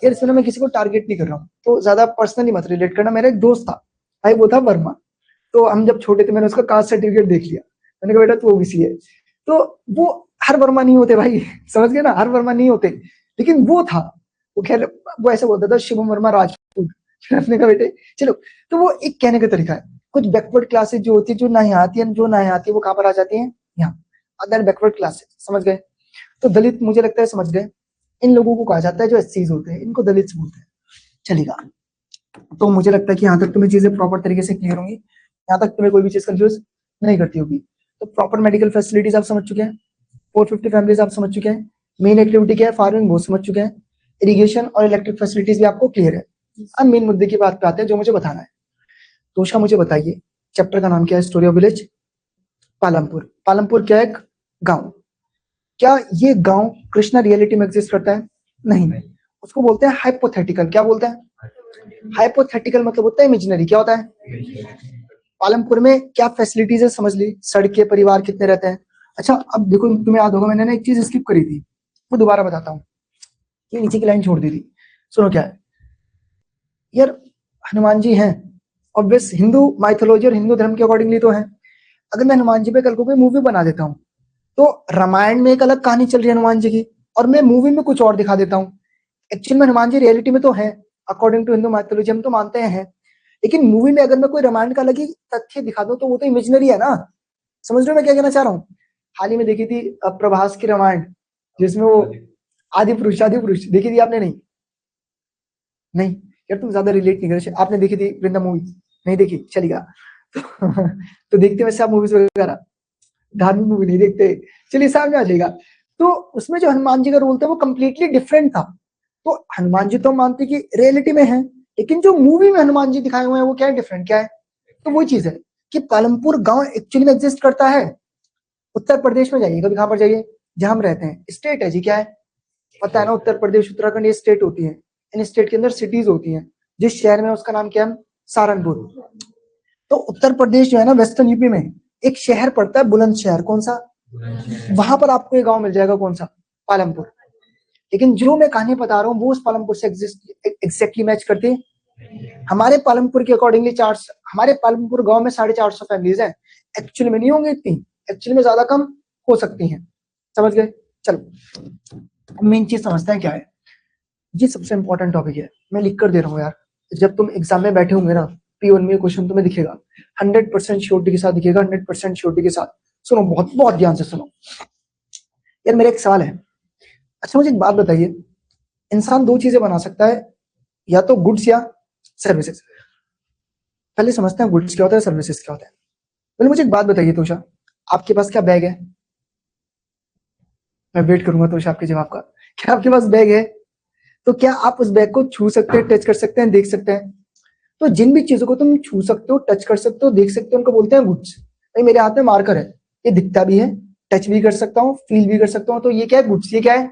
Speaker 1: यार इसमें ना मैं किसी को टारगेट नहीं कर रहा हूँ, तो ज्यादा पर्सनली मत रिलेट करना। मेरा एक दोस्त था भाई, वो था वर्मा, तो हम जब छोटे थे मैंने उसका कास्ट सर्टिफिकेट देख लिया, मैंने कहा बेटा तू ओबीसी है। तो वो हर वर्मा नहीं होते भाई, समझ गए ना, हर वर्मा नहीं होते, लेकिन वो था, वो खैर वो ऐसे बोलता था शिवम वर्मा राजपूत। फिर हमने कहा बेटे चलो, तो वो एक कहने का तरीका है। कुछ बैकवर्ड क्लासेस जो होती है, जो ना यहाँ आती है, जो ना यहाँ आती है, वो कहाँ पर आ जाती है, यहाँ, अदर बैकवर्ड क्लासेस, समझ गए। तो दलित मुझे लगता है समझ गए, इन लोगों को कहा जाता है जो एससीज होते हैं, इनको दलित बोलते हैं, चलेगा। तो मुझे लगता है कि यहाँ तक तुम्हें चीजें प्रॉपर तरीके से क्लियर होंगी, यहाँ तक तुम्हें कोई भी चीज कंफ्यूज नहीं करती होगी। तो प्रॉपर मेडिकल फैसिलिटीज आप समझ चुके हैं, 450 फैमिलीज आप समझ चुके हैं, मेन एक्टिविटी क्या है फार्मिंग वो समझ चुके हैं, इरिगेशन और इलेक्ट्रिक फैसिलिटीज भी आपको क्लियर है। अब मेन मुद्दे की बात पे आते हैं जो मुझे बताना है। तो उसका मुझे बताइए, चैप्टर का नाम क्या है, story of village Palampur. Palampur क्या है, एक गाँव। क्या ये गाँव कृष्णा रियलिटी में एग्जिस्ट करता है? नहीं, उसको बोलते हैं हाइपोथेटिकल। क्या बोलते हैं? हाइपोथेटिकल मतलब होता है इमेजिनरी। क्या होता है? पालमपुर में क्या फैसिलिटीज है समझ ली, सड़कें, परिवार कितने रहते हैं। अच्छा अब देखो, तुम्हें याद होगा मैंने ना एक चीज स्किप करी थी, वो दोबारा बताता हूँ, ये नीचे की लाइन छोड़ दी थी। सुनो क्या है यार, हनुमान जी हैं, ऑब्वियस हिंदू माइथोलॉजी और हिंदू धर्म के अकॉर्डिंगली तो है। अगर मैं हनुमान जी पे कल को कोई मूवी बना देता हूँ, तो रामायण में एक अलग कहानी चल रही है हनुमान जी की, और मैं मूवी में कुछ और दिखा देता हूँ। एक्चुअली में हनुमान जी रियलिटी में तो है, अकॉर्डिंग टू हिंदू माइथोलॉजी हम तो मानते हैं, लेकिन मूवी में अगर मैं कोई रामायण का अलग ही तथ्य दिखा दूं, तो वो तो इमेजिनरी है ना। समझ रहे हो मैं क्या कहना चाह रहा हूँ? हाल ही में देखी थी प्रभास की रामायण, जिसमें वो आदि पुरुष देखी थी आपने? नहीं, नहीं यार तुम ज्यादा रिलेट नहीं कर रहे। आपने देखी थी वृंदा मूवी? नहीं देखी, चलेगा। तो देखते वैसे आप मूवीज वगैरह, धार्मिक मूवी नहीं देखते, चलिए सामने आ जाएगा। तो उसमें जो हनुमान जी का रोल था वो कम्प्लीटली डिफरेंट था। तो हनुमान जी तो हम मानते कि रियलिटी में है, लेकिन जो मूवी में हनुमान जी दिखाए हुए हैं वो क्या है, डिफरेंट। क्या है? तो वो चीज है कि पालमपुर गांव एक्चुअली में एग्जिस्ट करता है। उत्तर प्रदेश में जाइए, कभी कहां पर जाइए, जहां हम रहते हैं, स्टेट है जी, क्या है पता है ना, उत्तर प्रदेश उत्तराखंड ये स्टेट होती है। इन स्टेट के अंदर सिटीज होती हैं, जिस शहर में उसका नाम क्या है, सहारनपुर। तो उत्तर प्रदेश जो है ना, वेस्टर्न यूपी में एक शहर पड़ता है बुलंदशहर, कौन सा, वहां पर आपको एक गांव मिल जाएगा, कौन सा, पालमपुर। लेकिन जो मैं कहानी बता रहा हूँ वो उस पालमपुर से एग्जैक्टली मैच करती है। हमारे पालमपुर के अकॉर्डिंगली हमारे पालमपुर गांव में 450 फैमिलीज हैं, एक्चुअली में नहीं होंगे इतनी, एक्चुअली में ज्यादा कम हो सकती हैं, समझ गए। चलो मेन चीज समझते हैं क्या है, ये सबसे इंपॉर्टेंट टॉपिक है, मैं लिख कर दे रहा हूँ यार। जब तुम एग्जाम में बैठे होंगे ना, P1 में क्वेश्चन तुम्हें दिखेगा, 100% श्योरिटी के साथ दिखेगा, 100% श्योरिटी के साथ। सुनो, बहुत बहुत ध्यान से सुनो यार, मेरा एक सवाल है। अच्छा मुझे एक बात बताइए, इंसान दो चीजें बना सकता है, या तो गुड्स या सर्विसेज। पहले समझते हैं गुड्स क्या होता है, सर्विसेज क्या होता है। पहले मुझे एक बात बताइए तोषा, आपके पास क्या बैग है? मैं वेट करूंगा तोषा आपके जवाब का। क्या आपके पास बैग है? तो क्या आप उस बैग को छू सकते हैं, टच कर सकते हैं, देख सकते हैं? तो जिन भी चीजों को तुम छू सकते हो, टच कर सकते हो, देख सकते हो, उनको बोलते हैं गुड्स। भाई मेरे हाथ में मार्कर है, ये दिखता भी है, टच भी कर सकता हूँ, फील भी कर सकता हूँ, तो ये क्या है, गुड्स। ये क्या है?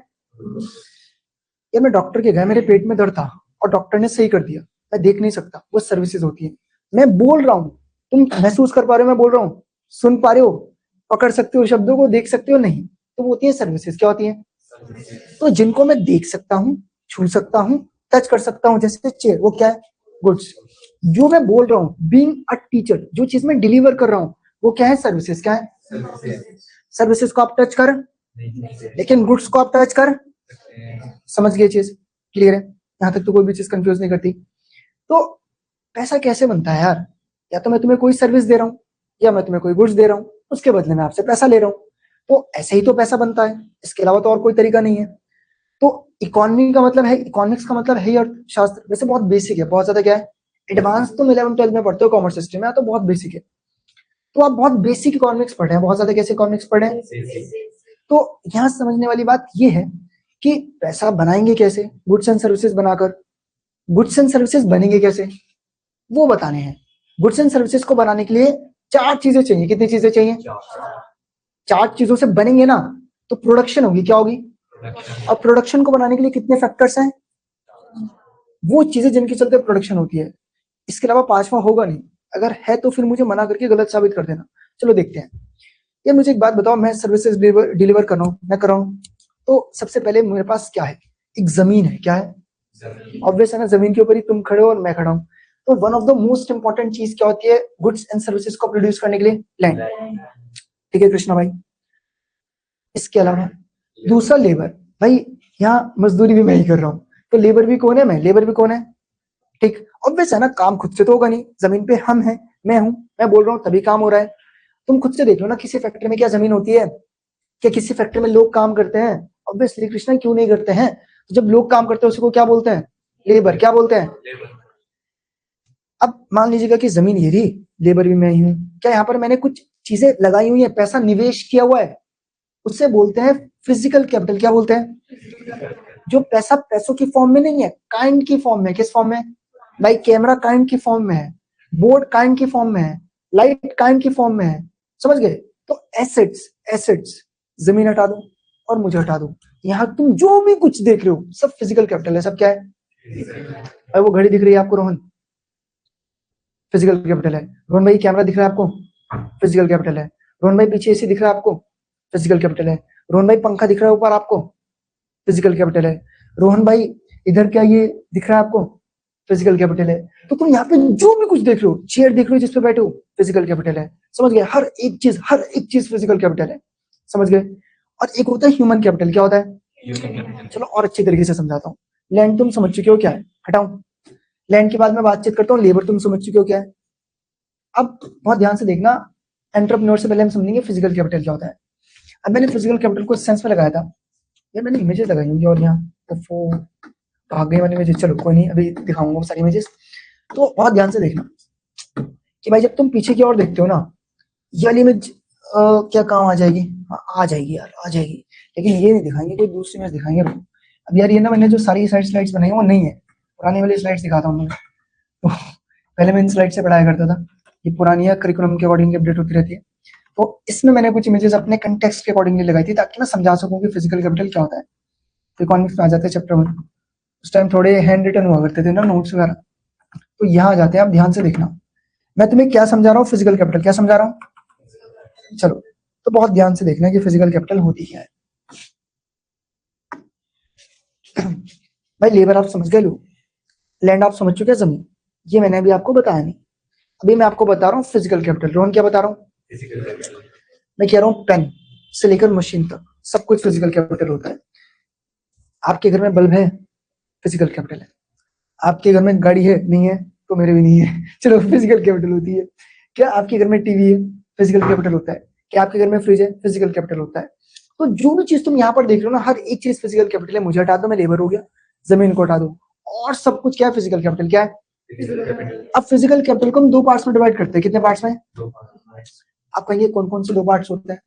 Speaker 1: यार मैं डॉक्टर के गया, मेरे पेट में दर्द था और डॉक्टर ने सही कर दिया, मैं देख नहीं सकता, वो सर्विसेज होती है। मैं बोल रहा हूँ, तुम महसूस कर पा रहे हो, मैं बोल रहा हूँ, सुन पा रहे हो, पकड़ सकते हो शब्दों को, देख सकते हो, नहीं, तो वो होती है सर्विसेज। क्या होती है? तो जिनको मैं देख सकता हूँ, छू सकता हूँ, टच कर सकता हूँ, जैसे चेयर, वो क्या है, गुड्स। जो मैं बोल रहा हूँ, बीइंग अ टीचर, जो चीज मैं डिलीवर कर रहा हूँ, वो क्या है, सर्विसेज। क्या है? सर्विसेज को आप टच कर, लेकिन गुड्स को आप टच कर, समझ गए चीज, क्लियर है? यहाँ तक तो कोई भी चीज कंफ्यूज नहीं करती। तो पैसा कैसे बनता है यार, या तो मैं तुम्हें कोई सर्विस दे रहा हूँ, या मैं तुम्हें कोई गुड्स दे रहा हूँ, उसके बदले में आपसे पैसा ले रहा हूँ, तो ऐसे ही तो पैसा बनता है, इसके अलावा तो और कोई तरीका नहीं है। तो इकोनॉमी का मतलब है, इकोनॉमिक्स का मतलब है, और शास्त्र वैसे बहुत बेसिक है, बहुत ज्यादा क्या है, एडवांस तुम 11th-12th में पढ़ते हो कॉमर्स सिस्टम में, तो बहुत बेसिक है। तो आप बहुत बेसिक इकोनॉमिक्स पढ़े हैं, बहुत ज्यादा कैसे इकोनॉमिक्स पढ़े हैं। तो यहाँ समझने वाली बात ये है कि पैसा बनाएंगे कैसे, गुड्स एंड सर्विसेज बनाकर। गुड्स एंड सर्विसेज बनेंगे कैसे वो बताने हैं। गुड्स एंड सर्विसेज को बनाने के लिए 4 चीजें चाहिए। कितनी चीजें चाहिए? 4 चीजों से बनेंगे ना तो प्रोडक्शन होगी। क्या होगी? अब प्रोडक्शन को बनाने के लिए कितने फैक्टर्स हैं? वो चीजें जिनके चलते प्रोडक्शन होती है। इसके अलावा 5वां होगा नहीं। अगर है तो फिर मुझे मना करके गलत साबित कर देना। चलो देखते हैं। ये मुझे एक बात बताओ, मैं सर्विसेज डिलीवर कर रहा हूँ, मैं कर रहा हूँ, तो सबसे पहले मेरे पास क्या है? एक जमीन है। क्या है? ऑब्वियस है ना, जमीन के ऊपर ही तुम खड़े हो और मैं खड़ा हूँ। तो one of the most important चीज क्या होती है गुड्स एंड सर्विसेज को प्रोड्यूस करने के लिए? लैंड। ठीक है कृष्णा भाई। इसके अलावा दूसरा लेबर। भाई यहाँ मजदूरी भी मैं ही कर रहा हूँ, तो लेबर भी कौन है? मैं। लेबर भी कौन है? ठीक, ऑब्वियस है ना, काम खुद से तो होगा नहीं। जमीन पे हम हैं, मैं हूं, मैं बोल रहा हूँ तभी काम हो रहा है। तुम खुद से देख लो ना, किसी फैक्ट्री में क्या जमीन होती है? क्या किसी फैक्ट्री में लोग काम करते हैं? ऑब्वियसली कृष्णा, क्यों नहीं करते हैं? तो जब लोग काम करते हैं उसको क्या बोलते हैं? लेबर। क्या बोलते हैं? अब मान लीजिएगा कि जमीन ये रही, लेबर भी मैं ही हूँ। क्या यहाँ पर मैंने कुछ चीजें लगाई हुई है, पैसा निवेश किया हुआ है, उससे बोलते हैं फिजिकल कैपिटल। क्या बोलते हैं? जो पैसा पैसों की फॉर्म में नहीं है, काइंड की फॉर्म में। किस फॉर्म में? भाई कैमरा काइंड की फॉर्म में है, बोर्ड काइंड की फॉर्म में है, लाइट काइंड की फॉर्म में है। समझ गए? तो एसेट्स, एसेट्स, जमीन हटा दो और मुझे हटा दो, यहाँ तुम जो भी कुछ देख रहे हो सब फिजिकल कैपिटल है। सब क्या है? और वो घड़ी दिख रही है आपको रोहन, फिजिकल कैपिटल है। रोहन भाई कैमरा दिख रहा है आपको, फिजिकल कैपिटल है। रोहन भाई पीछे एसी दिख रहा है आपको, फिजिकल कैपिटल है। रोहन भाई पंखा दिख रहा है ऊपर आपको, फिजिकल कैपिटल है। रोहन भाई इधर क्या ये दिख रहा है आपको, फिजिकल कैपिटल है। तो तुम यहाँ पे जो भी कुछ देख रहे हो, चेयर देख रहे हो जिसपे बैठे हो, फिजिकल कैपिटल है। समझ गए? हर एक चीज फिजिकल कैपिटल है। समझ गए? और एक होता है ह्यूमन कैपिटल। क्या होता है? चलो और अच्छी तरीके से समझाता हूँ। लैंड तुम समझ चुके हो क्या है, हटाओ। लैंड के बाद मैं बातचीत करता हूँ, लेबर तुम समझ चुके हो क्या है। अब बहुत ध्यान से देखना, एंटरप्रेन्योर से पहले हम समझेंगे फिजिकल कैपिटल क्या होता है। अब मैंने फिजिकल कैपिटल को सेंस में लगाया था, यार मैंने इमेजेस लगाई होंगी और यहाँ तो भाग गई वाली इमेजेस। चलो कोई नहीं, अभी दिखाऊंगा सारी इमेजेस। तो बहुत ध्यान से देखना कि भाई जब तुम पीछे की ओर देखते हो ना, ये वाली इमेज क्या काम आ जाएगी? हाँ, आ जाएगी यार, आ जाएगी। लेकिन ये नहीं दिखाएंगे, कोई दूसरी इमेज दिखाएंगे। अब यार ये ना, मैंने जो सारी स्लाइड्स बनाई है वो नहीं है, पुरानी वाली स्लाइड्स दिखाता हूँ मैं। तो पहले मैं इन स्लाइड से पढ़ाया करता था, ये पुरानी है, करिकुलम के अकॉर्डिंग अपडेट होती रहती है। तो इसमें मैंने कुछ इमेजेस अपने कंटेक्स्ट के अकॉर्डिंगली लगाई थी, ताकि मैं समझा सकूं कि फिजिकल कैपिटल क्या होता है। तो इकोनॉमिक्स में आ जाते हैं चैप्टर 1। उस टाइम थोड़े हैंड रिटन हुआ करते थे ना नोट्स वगैरह, तो यहाँ आ जाते हैं। आप ध्यान से देखना, मैं तुम्हें क्या समझा रहा हूँ, फिजिकल कैपिटल क्या समझा रहा हूँ। चलो तो बहुत ध्यान से देखना कि फिजिकल कैपिटल होती क्या है। भाई लेबर आप समझ गए, लो लैंड आप समझ चुके हैं, जमीन ये मैंने अभी आपको बताया नहीं। अभी मैं आपको बता रहा हूँ फिजिकल कैपिटल। रोहन क्या बता रहा हूँ? मैं कह रहा हूँ पेन से लेकर मशीन तक सब कुछ फिजिकल कैपिटल होता है। आपके घर में बल्ब है, फिजिकल कैपिटल है। आपके घर में गाड़ी है, नहीं है तो मेरे भी नहीं है, चलो फिजिकल कैपिटल होती है। क्या आपके घर में टीवी है, फिजिकल कैपिटल होता है। क्या आपके घर में फ्रिज है, फिजिकल कैपिटल होता है। तो जो भी चीज तुम यहाँ पर देख रहे हो ना, हर एक चीज फिजिकल कैपिटल है। मुझे हटा दो, मैं लेबर हो गया। जमीन को हटा दो, और सब कुछ क्या है? Physical capital. क्या है? अब फिजिकल कैपिटल को हम 2 पार्ट्स में डिवाइड करते हैं। कितने पार्ट्स में? आप कहेंगे कौन कौन से 2 पार्ट्स होते हैं?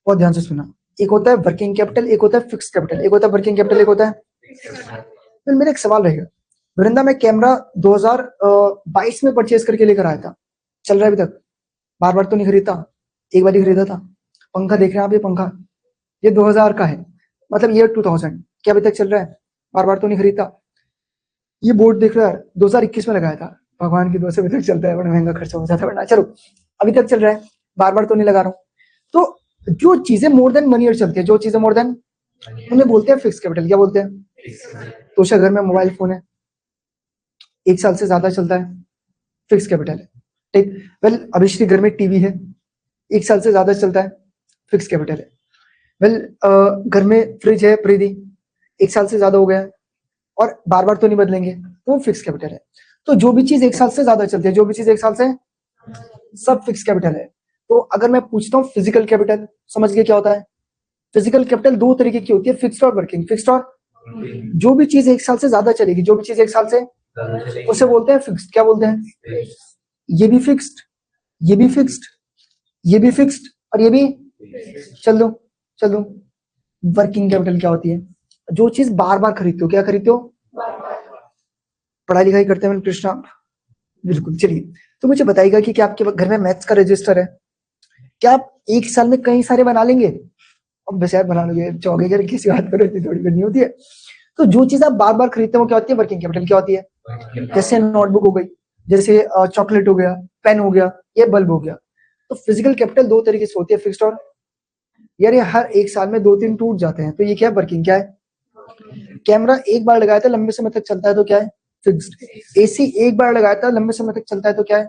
Speaker 1: बहुत ध्यान से सुना। एक होता है वर्किंग कैपिटल, एक होता है फिक्स कैपिटल। एक होता है वर्किंग कैपिटल, एक होता है। फिर मेरा एक सवाल रहेगा, वृंदा मैं कैमरा 2022 में परचेज करके लेकर आया था, चल रहा है अभी तक? बार बार तो नहीं खरीदता, एक बार ही खरीदा था। पंखा देख रहे हैं आप, ये पंखा ये 2000 का है, मतलब ईयर 2000। क्या अभी तक चल रहा है? बार बार तो नहीं खरीदता। ये बोर्ड देख रहा है, 2021 में लगाया था, भगवान की दुआ से अभी तक चलता है, बड़ा महंगा खर्चा हो जाता है, चलो अभी तक चल रहा है, बार बार तो नहीं लगा रहा हूँ। तो जो चीजें मोर देन 1 ईयर चलती है, जो चीजें मोर देन, उन्हें बोलते हैं फिक्स कैपिटल। क्या बोलते हैं? तो घर में मोबाइल फोन है, 1 साल से ज्यादा चलता है, फिक्स कैपिटल है। ठीक, वेल अभिश्री घर में टीवी है, 1 साल से ज्यादा चलता है, फिक्स कैपिटल है। वेल घर में फ्रिज है प्रीति, 1 साल से ज्यादा हो गया है और बार बार तो नहीं बदलेंगे, तो फिक्स कैपिटल है। तो जो भी चीज 1 साल से ज्यादा चलती है, जो भी चीज 1 साल से, सब फिक्स कैपिटल है। तो अगर मैं पूछता हूँ फिजिकल कैपिटल, समझ गए क्या होता है? फिजिकल कैपिटल 2 तरीके की होती है, फिक्स्ड और वर्किंग। फिक्स्ड और जो भी चीज 1 साल से ज्यादा चलेगी, जो भी चीज 1 साल से, उसे बोलते हैं फिक्स्ड। क्या बोलते हैं? ये भी फिक्स्ड, ये भी फिक्स्ड, ये भी फिक्स्ड और ये भी। चल दो, चल दो। वर्किंग कैपिटल क्या होती है? जो चीज बार बार खरीदते हो। क्या खरीदते हो? पढ़ाई लिखाई करते हैं कृष्णा? बिल्कुल। चलिए, तो मुझे बताइएगा कि क्या आपके घर में मैथ्स का रजिस्टर है? क्या आप एक साल में कई सारे बना लेंगे? अब बस यार बना लोगे, चौके कर किसी बात पर इतनी थोड़ी करनी होती है। तो जो चीज आप बार बार खरीदते हो वो क्या होती है? Working capital. क्या होती है? जैसे नोटबुक हो गई, जैसे चॉकलेट हो गया, पेन हो गया, ये बल्ब हो गया। तो फिजिकल कैपिटल दो तरीके से होती है, फिक्स्ड और। यार ये हर एक साल में 2-3 टूट जाते हैं, तो ये क्या है? वर्किंग। क्या है? कैमरा एक बार लगाया था लंबे समय तक चलता है, तो क्या है? फिक्स्ड। एसी एक बार लगाया था लंबे समय तक चलता है, तो क्या है?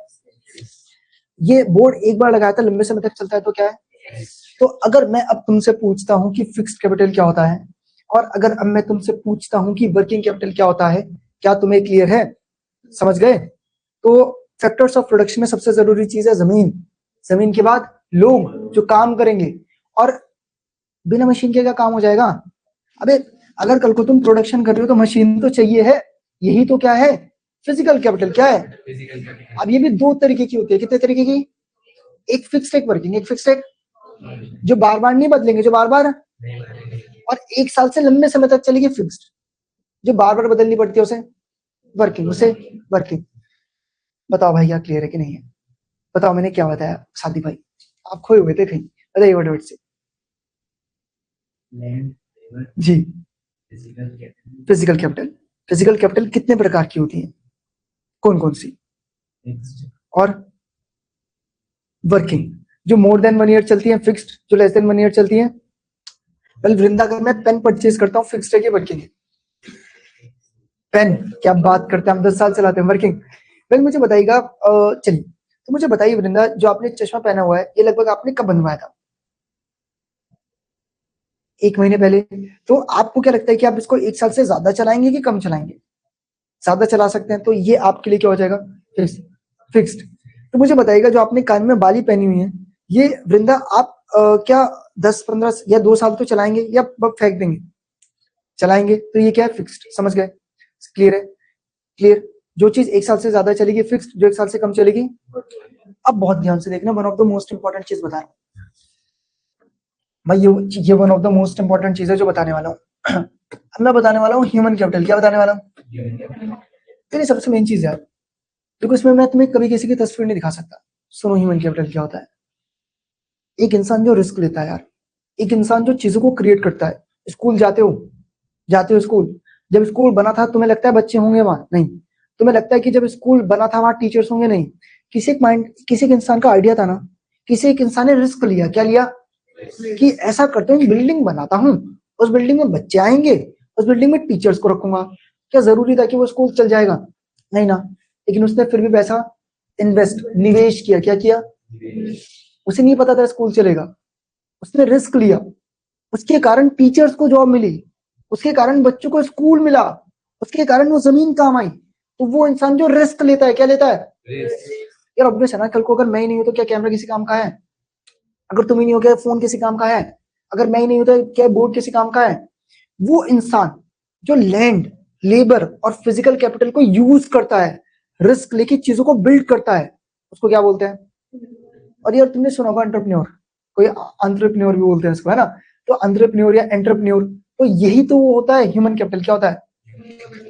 Speaker 1: ये बोर्ड एक बार लगाया था लंबे समय तक चलता है, तो क्या है? तो अगर मैं अब तुमसे पूछता हूं कि फिक्स्ड कैपिटल क्या होता है, और अगर अब मैं तुमसे पूछता हूं कि वर्किंग कैपिटल क्या होता है, क्या तुम्हें क्लियर है? समझ गए? तो फैक्टर्स ऑफ प्रोडक्शन में सबसे जरूरी चीज है जमीन। जमीन के बाद लोग जो काम करेंगे, और बिना मशीन के क्या काम हो जाएगा? अबे अगर कल को तुम प्रोडक्शन कर रहे हो तो मशीन तो चाहिए है। यही तो क्या है? Physical capital. क्या है? अब ये भी दो तरीके की होती है। कितने तरीके की? एक फिक्स्ड, एक वर्किंग। एक फिक्स्ड, एक जो बार बार नहीं बदलेंगे, जो बार बार, और एक साल से लंबे समय तक चलेगी। फिक्स्ड जो बार बार बदलनी पड़ती है उसे वर्किंग, उसे वर्किंग। बताओ भाई क्या क्लियर है कि नहीं है? बताओ मैंने क्या बताया? साथी भाई आप खोए हुए थे कहीं, बताइए वर्ड से जी। Physical capital. फिजिकल कैपिटल कितने प्रकार की होती है? कौन कौन सी? और वर्किंग जो मोर देन 1 ईयर चलती है, फिक्स्ड जो लेस देन 1 ईयर चलती है। वेल वृंदा, अगर मैं पेन परचेज करता हूँ, फिक्स्ड है कि वर्किंग है? पेन। क्या बात करते हैं, हम 10 साल चलाते हैं, वर्किंग। वेल मुझे बताइएगा, चलिए तो मुझे बताइए वृंदा, जो आपने चश्मा पहना हुआ है ये लगभग आपने कब बनवाया था? 1 महीने पहले। तो आपको क्या लगता है कि आप इसको 1 साल से ज्यादा चलाएंगे कि कम चलाएंगे? ज्यादा चला सकते हैं, तो ये आपके लिए क्या हो जाएगा? फिक्स्ड। तो मुझे बताइएगा, जो आपने कान में बाली पहनी हुई है, ये वृंदा आप क्या 10-15 या 2 साल तो चलाएंगे या फेंक देंगे? चलाएंगे, तो ये क्या है? फिक्स्ड। समझ गए? क्लियर है? क्लियर। जो चीज 1 साल से ज्यादा चलेगी फिक्स्ड, जो 1 साल से कम चलेगी। अब बहुत ध्यान से देखना, one of the most important चीज बता रहा हूँ मैं। ये one of the most important चीज है जो बताने वाला हूँ। अब मैं बताने वाला हूँ ह्यूमन कैपिटल। क्या बताने वाला हूँ? तो ये सबसे मेन चीज है, देखो इसमें मैं तुम्हें कभी किसी की तस्वीर नहीं दिखा सकता। सुनो ह्यूमन कैपिटल क्या होता है। एक इंसान जो रिस्क लेता है यार, एक इंसान जो चीजों को क्रिएट करता है। स्कूल जाते हो स्कूल। जब स्कूल बना था तुम्हें लगता है बच्चे होंगे वहां? नहीं। तुम्हें लगता है कि जब स्कूल बना था वहां टीचर्स होंगे? नहीं। किसी एक इंसान का आइडिया था ना, किसी एक इंसान ने रिस्क लिया। क्या लिया? कि ऐसा करते हैं, बिल्डिंग बनाता हूँ, उस बिल्डिंग में बच्चे आएंगे, उस बिल्डिंग में टीचर्स को रखूंगा। क्या जरूरी था कि वो स्कूल चल जाएगा? नहीं ना। लेकिन उसने फिर भी पैसा इन्वेस्ट, निवेश किया। क्या किया? उसे नहीं पता था स्कूल चलेगा, उसने रिस्क लिया। उसके कारण टीचर्स को जॉब मिली, उसके कारण बच्चों को स्कूल मिला, उसके कारण वो जमीन काम आई। तो वो इंसान जो रिस्क लेता है, क्या लेता है? यार ऑब्वियस है ना, कल को अगर मैं ही नहीं हूं तो क्या कैमरा किसी काम का है? अगर तुम ही नहीं हो क्या फोन किसी काम का है? अगर मैं ही नहीं हूं तो क्या बोर्ड किसी काम का है? वो इंसान जो लैंड, लेबर और फिजिकल कैपिटल को यूज करता है, रिस्क लेके चीजों को बिल्ड करता है, उसको क्या बोलते हैं? और यार तुमने सुना होगा एंटरप्रेन्योर, कोई एंटरप्रेन्योर भी बोलते हैं इसको, है ना? तो एंटरप्रेन्योर या एंटरप्रेन्योर, तो यही तो वो होता है ह्यूमन कैपिटल। क्या होता है?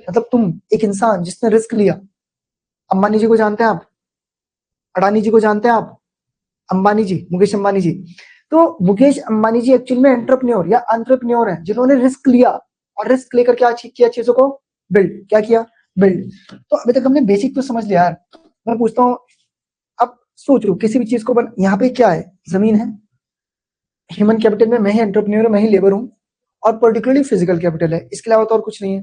Speaker 1: मतलब तुम एक इंसान जिसने रिस्क लिया। अंबानी जी को जानते हैं आप? अडानी जी को जानते हैं आप? अंबानी जी, मुकेश अंबानी जी। तो मुकेश अंबानी जी एक्चुअल में एंटरप्रेन्योर या एंटरप्रेन्योर है, जिन्होंने रिस्क लिया, और रिस्क लेकर क्या किया? चीजों को बिल्ड। क्या किया? बिल्ड। तो अभी तक हमने बेसिक तो समझ लिया यार। मैं पूछता हूँ, अब सोच लो किसी भी चीज को यहाँ पे क्या है? जमीन है। ह्यूमन कैपिटल में मैं ही एंटरप्रेन्योर हूँ, मैं ही लेबर हूँ, और पर्टिकुलरली फिजिकल कैपिटल है, इसके अलावा तो और कुछ नहीं है।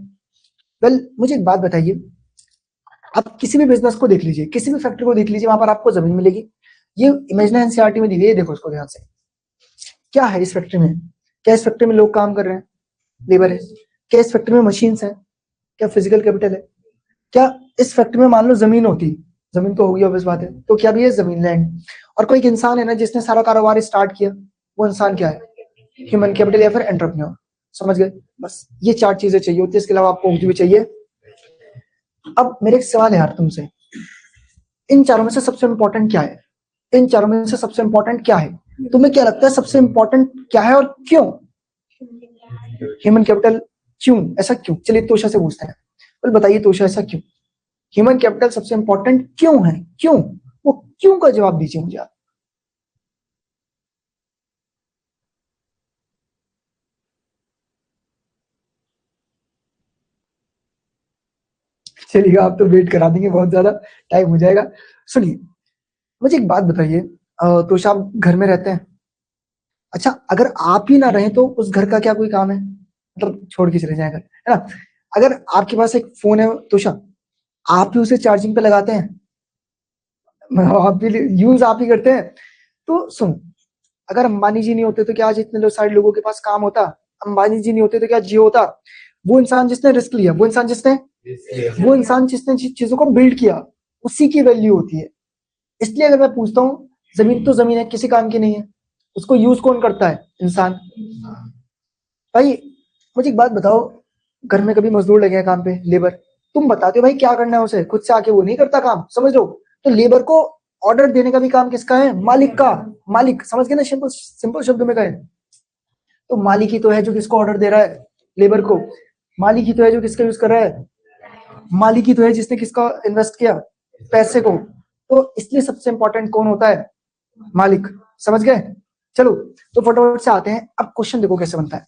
Speaker 1: वेल मुझे एक बात बताइए, आप किसी भी बिजनेस को देख लीजिए, किसी भी फैक्ट्री को देख लीजिए, वहां पर आपको जमीन मिलेगी। ये इमेजिन एनसीईआरटी में दी गई है, देखो इसको ध्यान से। क्या है इस फैक्ट्री में? क्या इस फैक्ट्री में लोग काम कर रहे हैं? लेबर है। क्या इस फैक्ट्री में मशीन्स हैं? क्या फिजिकल कैपिटल है? क्या इस फैक्ट्री में मान लो जमीन होती, जमीन तो होगी ऑब्वियस बात है, तो क्या भी है? जमीन, लैंड। और कोई एक इंसान है ना जिसने सारा कारोबार स्टार्ट किया, वो इंसान क्या है? ह्यूमन कैपिटल या फिर एंटरप्रेन्योर। समझ गए? बस ये 4 चीजें चाहिए होती है, इसके अलावा आपको कुछ भी चाहिए अब मेरे एक सवाल है यार तुमसे, इन चारों में से सबसे इंपॉर्टेंट क्या है? इन चारों में से सबसे इंपॉर्टेंट क्या है? तुम्हें क्या लगता है सबसे इंपॉर्टेंट क्या है और क्यों? Human capital. क्यों? ऐसा क्यों? चलिए तोषा से पूछते हैं। बोल बताइए तोषा, ऐसा क्यों? ह्यूमन कैपिटल सबसे इंपॉर्टेंट क्यों है? क्यों? वो क्यों का जवाब दीजिए मुझे आप। चलिए आप तो वेट करा देंगे, बहुत ज्यादा टाइम हो जाएगा। सुनिए, मुझे एक बात बताइए, तोषा आप घर में रहते हैं? अच्छा, अगर आप ही ना रहें तो उस घर का क्या कोई काम है? मतलब छोड़ के चले जाए घर, है ना? अगर आपके पास एक फोन है तोषा, आप ही उसे चार्जिंग पे लगाते हैं, आप भी यूज आप ही करते हैं। तो सुन, अगर अंबानी जी नहीं होते तो क्या आज इतने सारे लोगों के पास काम होता? अंबानी जी नहीं होते तो क्या जियो होता? वो इंसान जिसने रिस्क लिया, वो इंसान जिसने चीजों को बिल्ड किया, उसी की वैल्यू होती है। इसलिए अगर मैं पूछता हूँ, जमीन तो जमीन है, किसी काम की नहीं है, उसको यूज कौन करता है? इंसान। भाई मुझे एक बात बताओ, घर में कभी मजदूर लगे हैं काम पे, लेबर, तुम बताते हो भाई क्या करना है उसे, खुद से आके वो नहीं करता काम, समझ लो। तो लेबर को ऑर्डर देने का भी काम किसका है? मालिक का। मालिक, समझ गए ना? सिंपल सिंपल शब्दों में कहें तो मालिक ही तो है जो किसको ऑर्डर दे रहा है? लेबर को। मालिक ही तो है जो किसका यूज कर रहा है? मालिक ही तो है जिसने किसका इन्वेस्ट किया? पैसे को। तो इसलिए सबसे इंपॉर्टेंट कौन होता है? मालिक। समझ गए? चलो, तो फटाफट से आते हैं, अब क्वेश्चन देखो कैसे बनता है।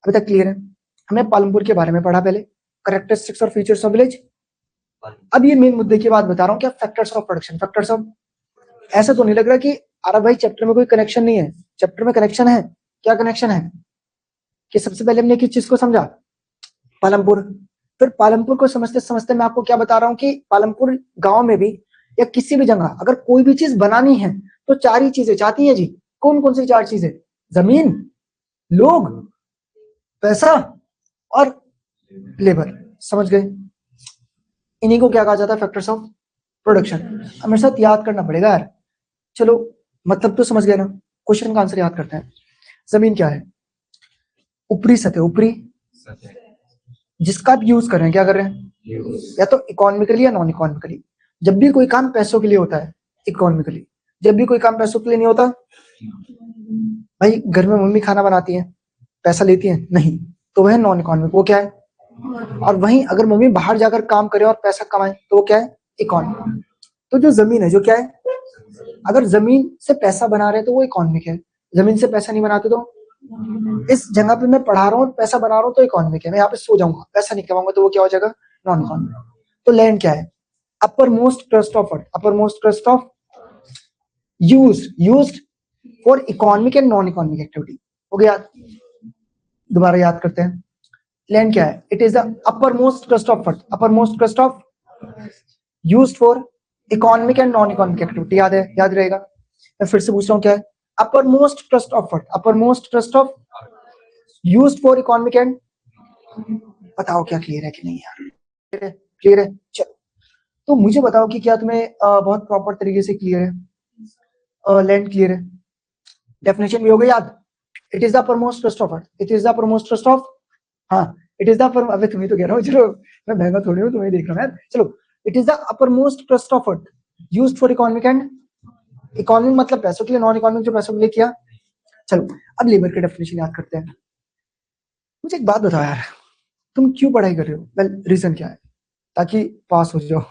Speaker 1: अभी तक क्लियर है? हमने पालमपुर के बारे में पढ़ा पहले, करेक्टरिस्टिक्स और फीचर्स ऑफ विलेज। अब ये मेन मुद्दे की बात बता रहा हूँ, क्या factors of production, factors of. ऐसा तो नहीं लग रहा कि अरे भाई चैप्टर में कोई कनेक्शन नहीं है? चैप्टर में कनेक्शन है। क्या कनेक्शन है? कि सबसे पहले हमने किस चीज को समझा? पालमपुर। फिर पालमपुर को समझते समझते मैं आपको क्या बता रहा हूँ कि पालमपुर गांव में भी या किसी भी जगह अगर कोई भी चीज बनानी है तो चार ही चीजें चाहती है जी। कौन कौन सी चार चीजें? जमीन, लोग, पैसा और लेबर। समझ गए? इन्हीं को क्या कहा जाता है? Factors of production. अब मेरे साथ याद करना पड़ेगा यार। चलो, मतलब तो समझ गए ना? क्वेश्चन का आंसर याद करते हैं। जमीन क्या है? ऊपरी सतह, ऊपरी जिसका आप यूज कर रहे हैं, क्या कर रहे हैं? या तो इकोनॉमिकली या नॉन इकोनॉमिकली। जब भी कोई काम पैसों के लिए होता है, इकोनॉमिकली। जब भी कोई काम पैसों के लिए नहीं होता, भाई घर में मम्मी खाना बनाती है, पैसा लेती है नहीं, तो वह नॉन इकोनॉमिक, वो क्या है? और वहीं अगर मम्मी बाहर जाकर काम करे और पैसा कमाए तो वो क्या है? इकोनॉमिक। तो जो जमीन है, जो क्या है? अगर जमीन से पैसा बना रहे तो वो इकोनॉमिक है, जमीन से पैसा नहीं बनाते तो। इस जगह पे मैं पढ़ा रहा हूँ, पैसा बना रहा हूँ तो इकोनॉमिक है, मैं यहाँ पे सो जाऊंगा, पैसा नहीं कमाऊंगा तो वो क्या हो जाएगा? Non economic. तो लैंड क्या है? Upper most crust of earth, upper most crust of used for economic and non economic activity. हो गया? दोबारा याद करते हैं। लैंड क्या है? It is the upper most crust of earth, upper most crust of used for economic and non economic activity. याद है? याद रहेगा? मैं फिर से पूछ रहा हूँ, क्या है? Upper most trust of earth, upper most trust of used for economic and. बताओ क्या क्लियर है कि नहीं यार? क्लियर है? क्लियर है? चलो, तो मुझे बताओ कि क्या तुम्हें बहुत प्रॉपर तरीके से क्लियर है? लैंड क्लियर है? डेफिनेशन भी हो गई याद? It is the upper most trust of earth, it is the upper most trust of, हाँ, इट इज द अपर, अबे तुम्हें तो कह रहा हूँ, चलो मैं महंगा थोड़ी हूँ, तुम्हें देख रहा हूँ यार। चलो, it is the upper most trust of earth used for economic and, economic मतलब पैसों के लिए, नॉन इकोनॉमिक जो पैसों के लिए किया। चलो, अब लेबर की डेफिनेशन याद करते हैं। मुझे एक बात बताओ यार, तुम क्यों पढ़ाई कर रहे हो? वेल, रीजन क्या है? ताकि पास हो जाओ,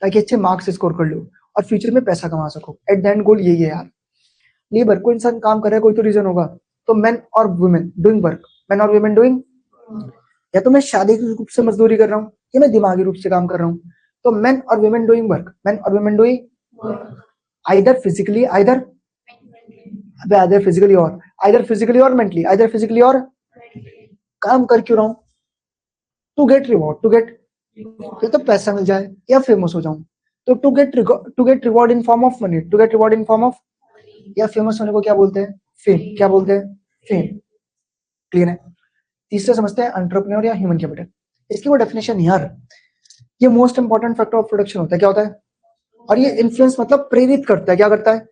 Speaker 1: ताकि अच्छे मार्क्स स्कोर कर लो और फ्यूचर में पैसा कमा सको। एट द एंड गोल यही है यार। लेबर, कोई इंसान काम कर रहा है, कोई तो रीजन होगा। तो मेन और वुमेन डूइंग वर्क, मेन और वुमेन डूइंग, या तो मैं शारीरिक रूप से मजदूरी कर रहा हूँ या मैं दिमागी रूप से काम कर रहा हूँ। तो मेन और वुमेन डूइंग वर्क, मेन और women doing either physically, either, अबे आइदर फिजिकली और, आइदर फिजिकली और मेंटली, आइदर फिजिकली और। काम कर क्यों रहा हूँ? To get reward, to get, या तो पैसा मिल जाए या फेमस हो जाऊं। तो to get reward in form of money, to get reward in form of, या फेमस होने को क्या बोलते हैं? फेम। क्या बोलते हैं? फेम। क्लियर है? तीसरा समझते हैं, एंटरप्रेन्योर या ह्यूमन कैपिटल। इसकी वो डेफिनेशन यार, ये most important factor of production होता है। क्या होता है? और ये इन्फ्लुएंस मतलब प्रेरित करता है। क्या करता है?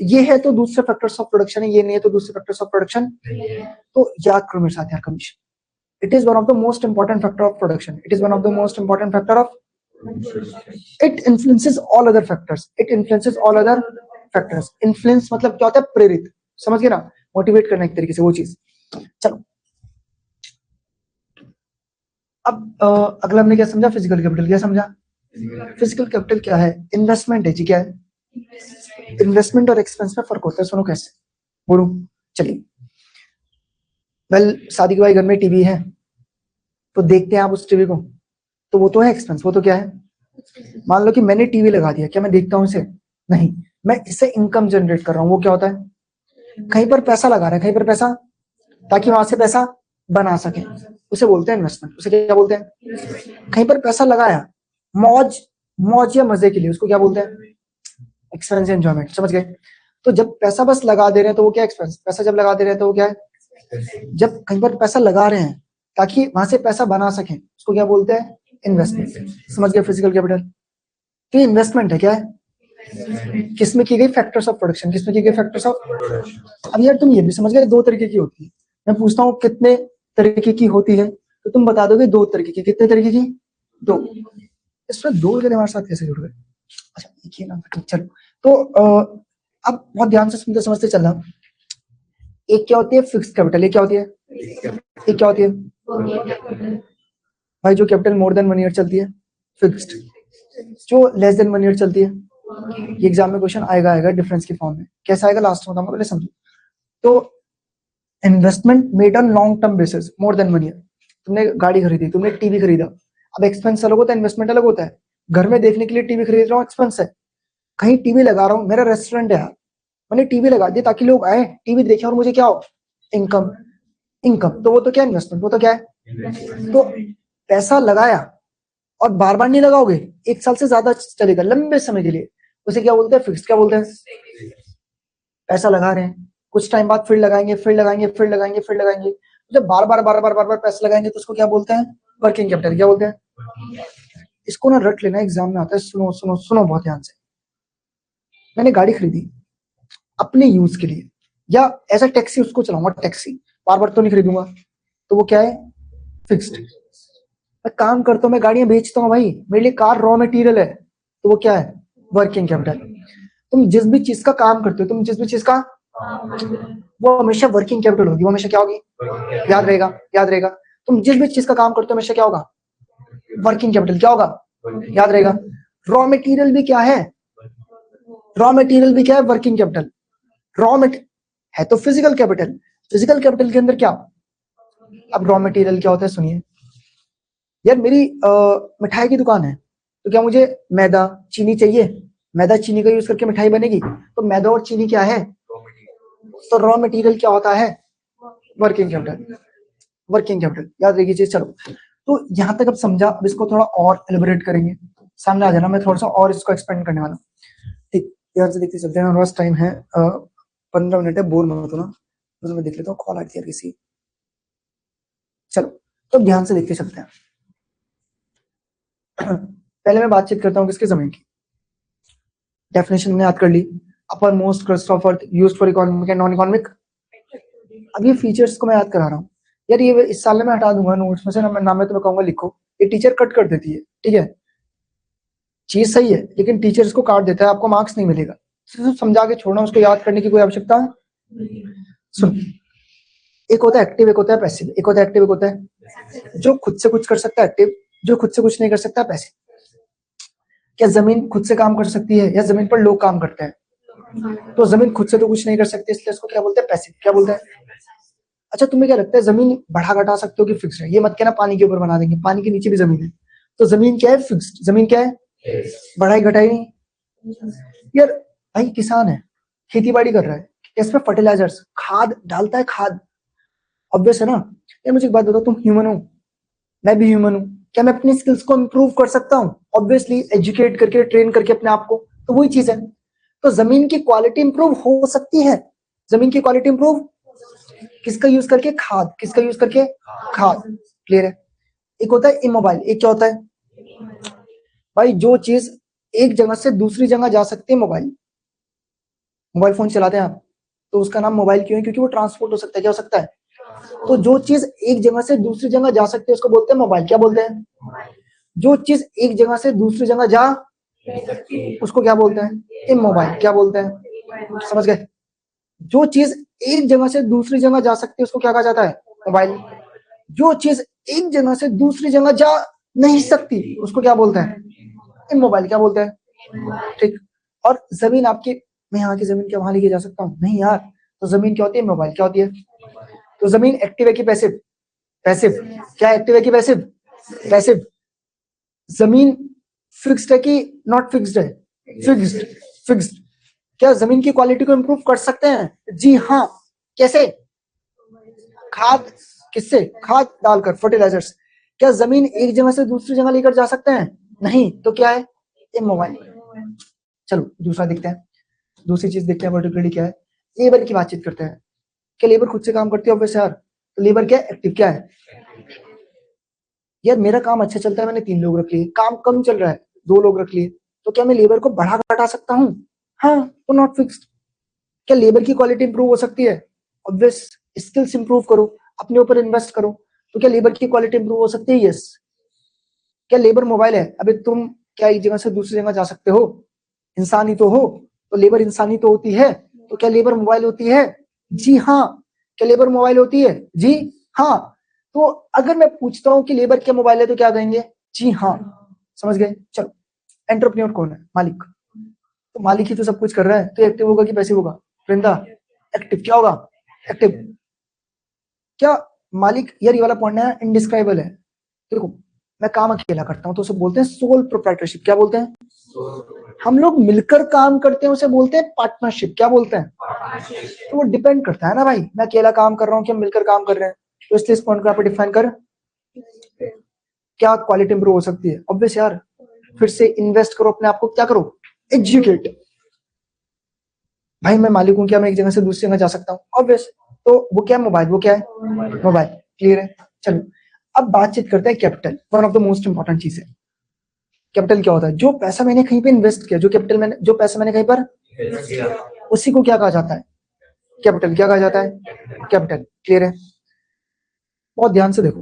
Speaker 1: ये है तो दूसरे फैक्टर्स ऑफ प्रोडक्शन है, ये नहीं है तो दूसरे फैक्टर्स ऑफ प्रोडक्शन। तो याद करो मेरे साथ यार, commission, it is one of the most important factor of production, it is one of the most important factor of it influences all other factors, it influences all other factors. Influence मतलब क्या होता है? प्रेरित, समझ गए ना, motivate करना एक तरीके से वो चीज। चलो अब अगला हमने क्या समझा? Physical capital. क्या समझा? फिजिकल कैपिटल क्या है? इन्वेस्टमेंट है जी। क्या है? इन्वेस्टमेंट और एक्सपेंस में फर्क होता है, सुनो कैसे बोलूं। चलिए, वेल शादी के बाद घर में टीवी है तो देखते हैं आप उस टीवी को, तो वो तो है एक्सपेंस। वो तो क्या है? मान लो कि मैंने टीवी लगा दिया, क्या मैं देखता हूँ इसे? नहीं, मैं इससे इनकम जनरेट कर रहा हूँ। वो क्या होता है? कहीं पर पैसा लगा रहा है, कहीं पर पैसा, ताकि वहां से पैसा बना सके, उसे बोलते हैं इन्वेस्टमेंट। उसे क्या बोलते हैं? कहीं पर पैसा लगाया मौज मौज या मजे के लिए, उसको क्या बोलते हैं? Expense, enjoyment. समझ गए? तो जब पैसा बस लगा दे रहे हैं तो वो क्या? एक्सपेंस। पैसा जब लगा दे रहे हैं तो वो क्या है? जब कहीं पर पैसा लगा रहे हैं ताकि वहां से पैसा बना सके, उसको क्या बोलते हैं? इन्वेस्टमेंट। समझ गए? फिजिकल कैपिटल तो इन्वेस्टमेंट है। क्या है? किसमें की गई? Factors of production. किसमें की गई? Factors of. अब यार तुम ये भी समझ गए दो तरीके की होती है। मैं पूछता हूँ कितने तरीके की होती है, तो तुम बता दोगे दो तरीके की। कितने तरीके की? दो। इसमें दो जने हमारे साथ कैसे जुड़ गए? अच्छा एक ही नाम। चलो तो अब बहुत ध्यान से सुनते समझते चलना। एक क्या होती है? Fixed capital. एक क्या होती है? एक क्या होती है भाई? जो कैपिटल मोर देन 1 ईयर चलती है, फिक्स्ड। जो लेस देन 1 ईयर चलती है, ये एग्जाम में क्वेश्चन आएगा, आएगा डिफरेंस की फॉर्म में। कैसा आएगा लास्ट में बताऊंगा, पहले समझो। तो investment made on long term basis more than 1 year. तुमने गाड़ी खरीदी, तुमने टीवी खरीदा, अब एक्सपेंस अलग होता है, इन्वेस्टमेंट अलग होता है। घर में देखने के लिए टीवी खरीद रहा हूँ, एक्सपेंस है। कहीं टीवी लगा रहा हूँ, मेरा रेस्टोरेंट है यार, मैंने टीवी लगा दी ताकि लोग आए, टीवी देखें और मुझे क्या हो? इनकम। इनकम तो वो तो क्या? इन्वेस्टमेंट। वो तो क्या है? तो पैसा लगाया और बार बार नहीं लगाओगे, 1 साल से ज्यादा चलेगा, लंबे समय के लिए, उसे क्या बोलते हैं? फिक्स। क्या बोलते हैं? पैसा लगा रहे हैं, कुछ टाइम बाद फिर लगाएंगे, फिर लगाएंगे, फिर लगाएंगे, फिर लगाएंगे। जब बार बार बार बार बार बार पैसा लगाएंगे तो उसको क्या बोलते हैं? Working capital. क्या बोलते हैं? इसको ना रट लेना, एग्जाम में आता है। सुनो सुनो सुनो बहुत ध्यान से। मैंने गाड़ी खरीदी अपने यूज के लिए, या एज अ टैक्सी उसको चलाऊंगा, टैक्सी, बार बार तो नहीं खरीदूंगा, तो वो क्या है? फिक्स्ड। मैं काम करता हूँ, मैं गाड़ियां बेचता हूँ भाई, मेरे लिए कार रॉ मटेरियल है, तो वो क्या है? Working capital. तुम जिस भी चीज का काम करते हो, तुम जिस भी चीज का, वो हमेशा वर्किंग कैपिटल होगी। वो हमेशा क्या होगी? याद रहेगा, याद रहेगा। तुम जिस भी चीज का काम करते हो हमेशा क्या होगा? Working capital. क्या होगा? याद रहेगा। रॉ मटेरियल भी क्या है? रॉ मटेरियल भी क्या है? Working capital. रॉ मटेरियल है तो फिजिकल कैपिटल। फिजिकल कैपिटल के अंदर क्या? अब रॉ मटेरियल क्या होता है सुनिए। यार मेरी मिठाई की दुकान है, तो क्या मुझे मैदा चीनी चाहिए? मैदा चीनी का यूज करके मिठाई बनेगी, तो मैदा और चीनी क्या है? तो रॉ मटेरियल क्या होता है? Working capital. वर्किंग कैपिटल याद रखिए चीज। चलो तो यहां तक अब समझा, अब इसको थोड़ा और एलिबरेट करेंगे। सामने आ जाना, मैं थोड़ा सा और इसको एक्सपेंड करने वाला हूँ। ठीक, यार से देखते चलते हैं। हमारे पास टाइम है 15 मिनट है, बोर मत होना। तो मैं देख लेता हूँ, कॉल आ रही है किसी। चलो तो ध्यान से देखते चलते हैं। पहले मैं बातचीत करता हूँ किसके? जमीन की। डेफिनेशन हमने याद कर ली। Uppermost crust of earth used for economic and non economic. अब ये फीचर्स को मैं याद करा रहा हूँ यार, ये इस साल में मैं हटा दूंगा नोट्स में से ना, मैं नाम में तुम्हें कहूंगा लिखो। ये टीचर कट कर देती है, ठीक है? चीज सही है लेकिन टीचर इसको काट देता है, आपको मार्क्स नहीं मिलेगा। सिर्फ समझा के छोड़ना, उसको याद करने की कोई आवश्यकता। सुन, एक होता है एक्टिव, एक होता है पैसिव। एक होता है एक्टिव, एक होता है जो खुद से कुछ कर सकता है, एक्टिव। जो खुद से कुछ नहीं कर सकता, पैसिव। क्या जमीन खुद से काम कर सकती है, या जमीन पर लोग काम करते हैं? तो जमीन खुद से तो कुछ नहीं कर सकती, इसलिए इसको क्या बोलते हैं? पैसिव। क्या बोलते हैं? अच्छा तुम्हें क्या लगता है जमीन बढ़ा घटा सकते हो कि फिक्स है? ये मत कहना पानी के ऊपर बना देंगे, पानी के नीचे भी जमीन है। तो जमीन क्या है? फिक्स्ड। जमीन क्या है? बढ़ाई घटाई नहीं। यार भाई किसान है, खेती बाड़ी कर रहा है, इसमें फर्टिलाइजर्स खाद डालता है, खाद ऑब्वियस है ना। यार मुझे एक बात बताओ, तुम ह्यूमन हो, मैं भी ह्यूमन हूँ, क्या मैं अपनी स्किल्स को इम्प्रूव कर सकता हूँ? ऑब्वियसली, एजुकेट करके, ट्रेन करके अपने आप को। तो वही चीज है। तो जमीन की क्वालिटी इंप्रूव हो सकती है। जमीन की क्वालिटी इंप्रूव किसका यूज करके? खाद। किसका यूज करके? खाद। क्लियर है? एक होता है इमोबाइल, एक क्या होता है? भाई जो चीज एक जगह से दूसरी जगह जा सकती है, मोबाइल। मोबाइल फोन चलाते हैं आप, तो उसका नाम मोबाइल क्यों है? क्योंकि वो ट्रांसपोर्ट हो सकता है। क्या हो सकता है? तो जो चीज एक जगह से दूसरी जगह जा सकती है उसको बोलते हैं मोबाइल। क्या बोलते हैं? जो चीज एक जगह से दूसरी जगह जा उसको क्या बोलते हैं? इमोबाइल। क्या बोलते हैं? समझ गए? जो चीज एक जगह से दूसरी जगह जा सकती है उसको क्या कहा जाता है? मोबाइल। जो चीज एक जगह से दूसरी जगह जा नहीं सकती उसको क्या बोलते हैं? इमोबाइल। क्या बोलते हैं? ठीक। और जमीन आपकी, मैं यहाँ की जमीन क्या वहां लेके जा सकता हूँ? नहीं यार। तो जमीन क्या होती है? मोबाइल। क्या होती है? तो जमीन एक्टिव है कि पैसिव? पैसिव। क्या एक्टिव है कि पैसिव? पैसिव। जमीन फिक्स्ड है कि नॉट फिक्स्ड है? फिक्स्ड। फिक्स्ड। क्या जमीन की क्वालिटी को इंप्रूव कर सकते हैं? जी हाँ। कैसे? खाद। किससे? खाद डालकर, फर्टिलाइजर्स। क्या जमीन एक जगह से दूसरी जगह लेकर जा सकते हैं? नहीं। तो क्या है? ये मोबाइल। चलो दूसरा देखते हैं। दूसरी चीज देखते हैं पर्टिकुलरली क्या है। लेबर की बातचीत करते हैं। क्या लेबर खुद से काम करती है? ऑब्वियस यार। तो लेबर क्या है? एक्टिव। क्या है? यार मेरा काम अच्छा चलता है, मैंने 3 लोग रख लिए। काम कम चल रहा है, 2 लोग रख लिए। तो क्या मैं लेबर को बढ़ा घटा सकता हूँ? हाँ। तो नॉट फिक्स्ड। क्या लेबर की क्वालिटी इंप्रूव हो सकती है? ऑब्वियस। स्किल्स इंप्रूव करो, अपने ऊपर इन्वेस्ट करो। तो क्या लेबर की क्वालिटी इंप्रूव हो सकती है? यस। क्या लेबर मोबाइल है? अभी तुम क्या एक जगह से दूसरी जगह जा सकते हो? इंसान ही तो हो। तो लेबर इंसानी तो होती है। तो क्या लेबर मोबाइल होती है? जी हाँ। क्या लेबर मोबाइल होती है? जी हाँ। तो अगर मैं पूछता हूँ कि लेबर क्या मोबाइल है तो क्या कहेंगे? जी हाँ। समझ गए? चलो। एंटरप्रेन्योर कौन है? मालिक। तो मालिक ही तो सब कुछ कर रहा है, तो एक्टिव होगा कि पैसिव होगा? वृंदा। एक्टिव। क्या होगा? एक्टिव। क्या मालिक, यार ये वाला पॉइंट है इनडिस्क्राइबल है। देखो, मैं काम अकेला करता हूँ तो उसे बोलते हैं सोल प्रोप्राइटरशिप। क्या बोलते हैं? हम लोग मिलकर काम करते हैं उसे बोलते हैं पार्टनरशिप। क्या बोलते हैं? तो वो डिपेंड करता है ना भाई, मैं अकेला काम कर रहा हूँ कि हम मिलकर काम कर रहे हैं। तो इसलिए इस पॉइंट को आप डिफाइन कर। क्या क्वालिटी इंप्रूव हो सकती है? ऑब्वियस यार। फिर से इन्वेस्ट करो अपने आप को, क्या करो? एजुकेट। भाई मैं मालिक हूँ, क्या मैं एक जगह से दूसरी जगह जा सकता हूँ? ऑब्वियस। तो वो क्या है? मोबाइल। वो क्या है? मोबाइल। क्लियर है? चलो अब बातचीत करते हैं capital, one of the most important चीज है। कैपिटल क्या होता है? जो पैसा मैंने कहीं पे इन्वेस्ट किया, जो पैसा मैंने कहीं पर, उसी को क्या कहा जाता है? कैपिटल। क्या कहा जाता है? कैपिटल। क्लियर है? बहुत ध्यान से देखो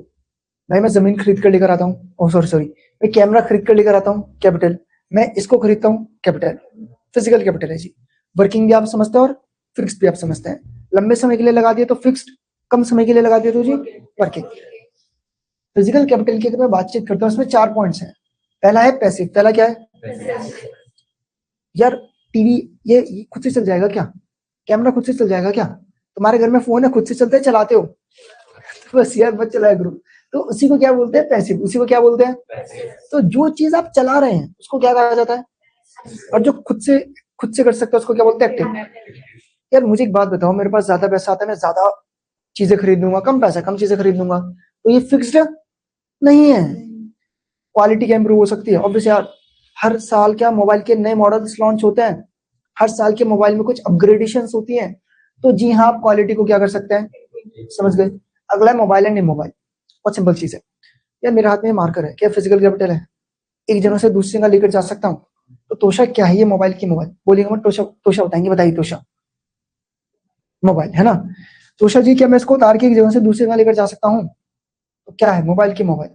Speaker 1: भाई, मैं जमीन खरीद कर लेकर आता हूँ, ओ सॉरी सॉरी, मैं कैमरा खरीद कर लेकर आता हूँ, कैपिटल। मैं इसको खरीदता हूँ, कैपिटल। फिजिकल कैपिटल है जी। वर्किंग भी आप समझते हैं और फिक्स्ड भी आप समझते हैं। लंबे समय के लिए लगा दिया तो फिक्स्ड, कम समय के लिए लगा दिया तो जी वर्किंग। फिजिकल कैपिटल की अगर मैं बातचीत करता हूँ, इसमें 4 पॉइंट्स हैं। पहला है पैसिव। पहला क्या है? यार टीवी ये खुद से चल जाएगा क्या? कैमरा खुद से चल जाएगा क्या? तुम्हारे घर में फोन है, खुद से चलते है, चलाते हो? तो बस यार मत चलाया करो। तो उसी को क्या बोलते हैं? पैसिव। उसी को क्या बोलते हैं? तो जो चीज आप चला रहे हैं उसको क्या कहा जाता है? और जो खुद से कर सकते हैं उसको क्या बोलते हैं? एक्टिव। यार मुझे एक बात बताओ, मेरे पास ज्यादा पैसा आता है, मैं ज्यादा चीजें खरीद लूंगा, कम पैसा कम चीजें खरीद लूंगा, तो ये फिक्स्ड नहीं है। क्वालिटी क्या इंप्रूव हो सकती है? ऑब्वियस यार। हर साल क्या मोबाइल के नए मॉडल्स लॉन्च होते हैं, हर साल के मोबाइल में कुछ अपग्रेडेशंस होती हैं। तो जी हाँ, आप क्वालिटी को क्या कर सकते हैं? समझ गए? अगला है मोबाइल एंड मोबाइल। बहुत सिंपल चीज है। यार मेरे हाथ में मार्कर है, क्या फिजिकल कैपिटल है? एक जगह से दूसरी जगह लेकर जा सकता हूँ। तो तोशा क्या है? ये मोबाइल की मोबाइल बोलिएगा मत, तोशा तोशा बताएंगे, बताइए। तोशा मोबाइल है ना? तोशा जी, क्या मैं इसको उतार के एक जगह से दूसरी जगह लेकर जा सकता हूँ? तो क्या है? मोबाइल की मोबाइल।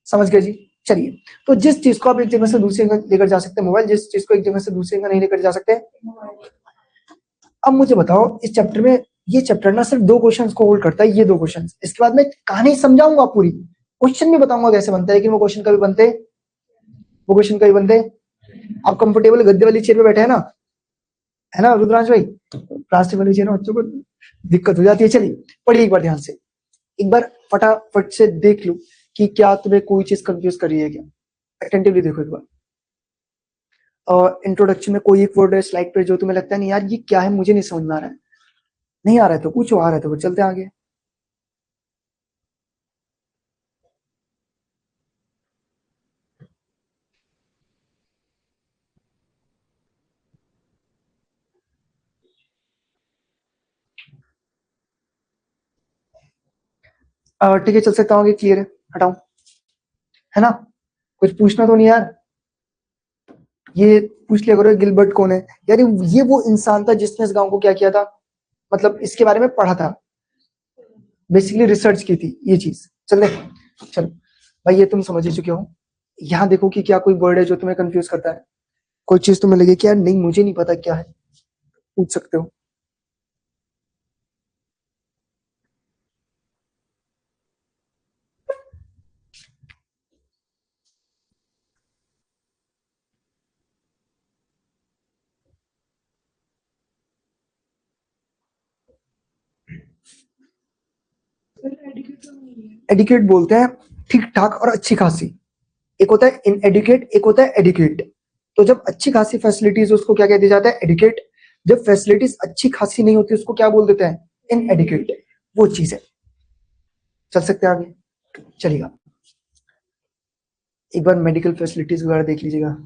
Speaker 1: समझ गए जी? चलिए, तो जिस चीज को आप एक जगह से दूसरी जगह लेकर जा सकते हैं मोबाइल, जिस चीज को एक जगह से दूसरी जगह नहीं लेकर जा सकते। अब मुझे बताओ, इस चैप्टर में ये चैप्टर ना सिर्फ 2 क्वेश्चंस को होल्ड करता है, ये 2 क्वेश्चंस। इसके बाद मैं कहानी समझाऊंगा पूरी, क्वेश्चन भी बताऊंगा कैसे बनता है, लेकिन वो क्वेश्चन कभी बनते, वो क्वेश्चन कभी बनते। आप कंफर्टेबल गद्दे वाली चेयर पे बैठे हैं ना, है ना रुद्रांश भाई? प्लास्टिक वाली चेयर में बच्चों को दिक्कत हो जाती है। चलिए पढ़िए एक बार ध्यान से, एक बार फटाफट से देख लो कि क्या तुम्हें कोई चीज कंफ्यूज कर रही है क्या। अटेंटिवली देखो एक बार। इंट्रोडक्शन में कोई एक वर्ड है स्लाइड पे जो तुम्हें लगता है नहीं यार ये क्या है, मुझे नहीं समझ में आ रहा है। नहीं आ रहा है तो पूछो, आ रहा है तो फिर चलते हैं आगे। ठीक है, चल सकता हूँ, क्लियर है, हटाओ, है ना? कुछ पूछना तो नहीं यार? ये पूछ लिया करो, गिलबर्ट कौन है यार? ये वो इंसान था जिसने इस गांव को क्या किया था, मतलब इसके बारे में पढ़ा था, बेसिकली रिसर्च की थी ये चीज। चल भाई, ये तुम समझ ही चुके हो। यहाँ देखो कि क्या कोई वर्ड है जो तुम्हें कंफ्यूज करता है, कोई चीज तुम्हें लगे कि यार नहीं मुझे नहीं पता क्या है, पूछ सकते हो। एडिकेट बोलते हैं ठीक ठाक और अच्छी खासी। एक होता है इनएडुकेट, एक होता है एडुकेट। तो जब अच्छी खासी फैसिलिटीज उसको क्या कह दिया जाता है, एडुकेट। जब फैसिलिटीज अच्छी खासी नहीं होती उसको क्या बोल देते हैं, इनएडुकेट। वो चीज है। चल सकते हैं आगे, चलिएगा। एक बार मेडिकल फैसिलिटीज वगैरह देख लीजिएगा।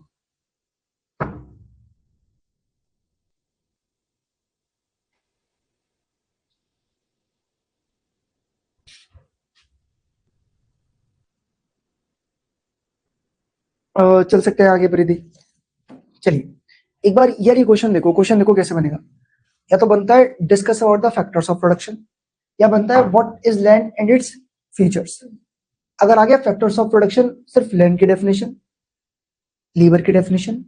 Speaker 1: चल सकते हैं आगे परिधि। चलिए एक बार यार ये क्वेश्चन देखो कैसे बनेगा। या तो बनता है discuss about the factors of production, या बनता है what is land and its features. अगर आ गया फैक्टर्स ऑफ प्रोडक्शन, सिर्फ लैंड की डेफिनेशन, लीवर की डेफिनेशन,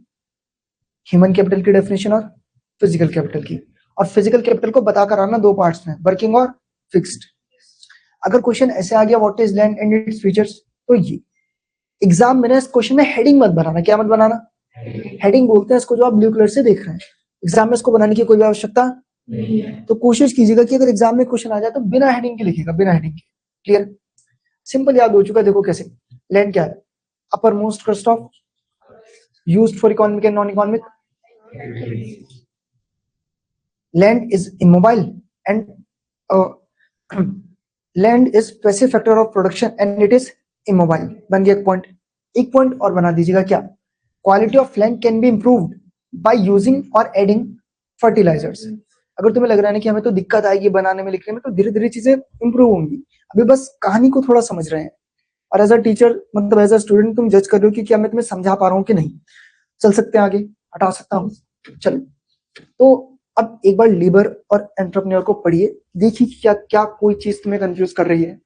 Speaker 1: ह्यूमन कैपिटल की डेफिनेशन और फिजिकल कैपिटल की। और फिजिकल कैपिटल को बताकर आना दो पार्ट्स में, वर्किंग और फिक्स्ड। अगर क्वेश्चन ऐसे आ गया what is land and its features, तो ये एग्जाम में ना इस क्वेश्चन में हेडिंग मत बनाना। क्या मत बनाना, हेडिंग बोलते हैं इसको जो आप ब्लू कलर से देख रहे हैं। एग्जाम में इसको बनाने की कोई आवश्यकता नहीं है। तो कोशिश कीजिएगा कि अगर एग्जाम में क्वेश्चन आ जाए तो बिना हेडिंग के लिखिएगा, बिना हेडिंग के। क्लियर, सिंपल याद हो चुका है। देखो कैसे, लैंड क्या है, upper most crust of used for economic and non economic. Land is immobile and land is passive factor of production and it is immobile. बन गया एक पॉइंट। एक पॉइंट और बना दीजिएगा, क्या, quality of land can be improved by using और adding fertilisers. अगर तुम्हें लग रहा है ना कि हमें तो दिक्कत आएगी बनाने में लिखने में, तो धीरे धीरे चीजें इंप्रूव होंगी। अभी बस कहानी को थोड़ा समझ रहे हैं, और एज अ टीचर मतलब एज अ स्टूडेंट तुम जज कर रहे हो कि क्या मैं तुम्हें समझा पा रहा हूँ कि नहीं। चल सकते हैं आगे, हटा सकता हूँ। चलो, तो अब एक बार लीबर और एंटरप्रेन्योर को पढ़िए, देखिए क्या क्या कोई चीज तुम्हें कंफ्यूज कर रही है।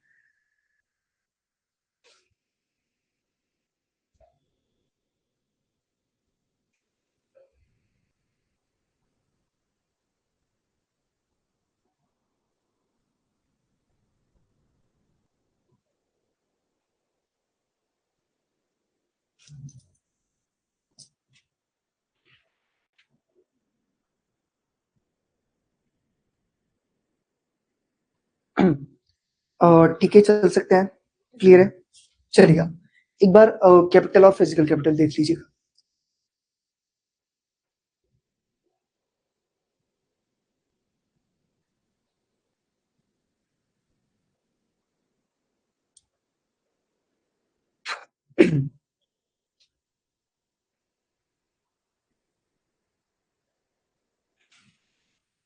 Speaker 1: ठीक है, चल सकते हैं, क्लियर है, चलिएगा। एक बार कैपिटल और फिजिकल कैपिटल देख लीजिएगा।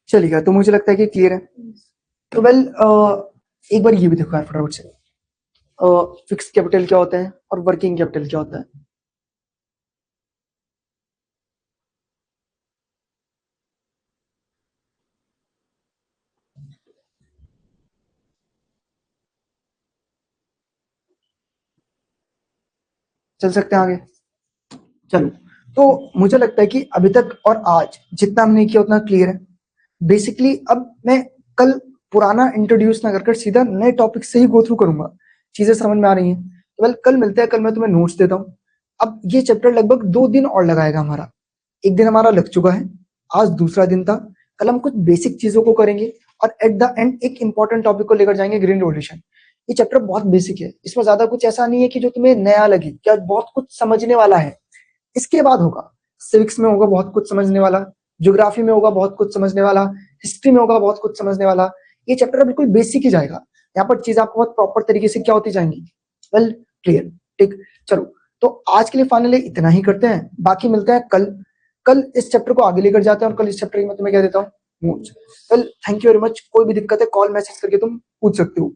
Speaker 1: चलिएगा, तो मुझे लगता है कि क्लियर है। तो वेल एक बार ये भी देखो यार फटाफट से, फिक्स कैपिटल क्या होता है और वर्किंग कैपिटल क्या होता है। चल सकते हैं आगे, चलो। तो मुझे लगता है कि अभी तक और आज जितना हमने किया उतना क्लियर है। बेसिकली अब मैं कल पुराना इंट्रोड्यूस ना कर कर सीधा नए टॉपिक से ही गो थ्रू करूंगा। चीजें समझ में आ रही हैं, तो वेल कल मिलते हैं, कल मैं तुम्हें नोट्स देता हूँ। अब ये चैप्टर लगभग 2 दिन और लगाएगा हमारा। एक दिन हमारा लग चुका है, आज दूसरा दिन था। कल हम कुछ बेसिक चीजों को करेंगे और एट द एंड एक इंपॉर्टेंट टॉपिक को लेकर जाएंगे, ग्रीन रेवोल्यूशन। ये चैप्टर बहुत बेसिक है, इसमें ज्यादा कुछ ऐसा नहीं है कि जो तुम्हें नया लगे, क्या बहुत कुछ समझने वाला है। इसके बाद होगा सिविक्स में होगा बहुत कुछ समझने वाला, ज्योग्राफी में होगा बहुत कुछ समझने वाला, हिस्ट्री में होगा बहुत कुछ समझने वाला। ये चैप्टर बिल्कुल बेसिक ही जाएगा, यहाँ पर चीज आपको बहुत प्रॉपर तरीके से क्या होती जाएंगी, वेल क्लियर। ठीक, चलो, तो आज के लिए फाइनली इतना ही करते हैं, बाकी मिलते हैं कल। कल इस चैप्टर को आगे लेकर जाते हैं, और कल इस चैप्टर की मैं तुम्हें क्या देता हूँ, notes. Well thank you very much. कोई भी दिक्कत है कॉल मैसेज करके तुम पूछ सकते हो।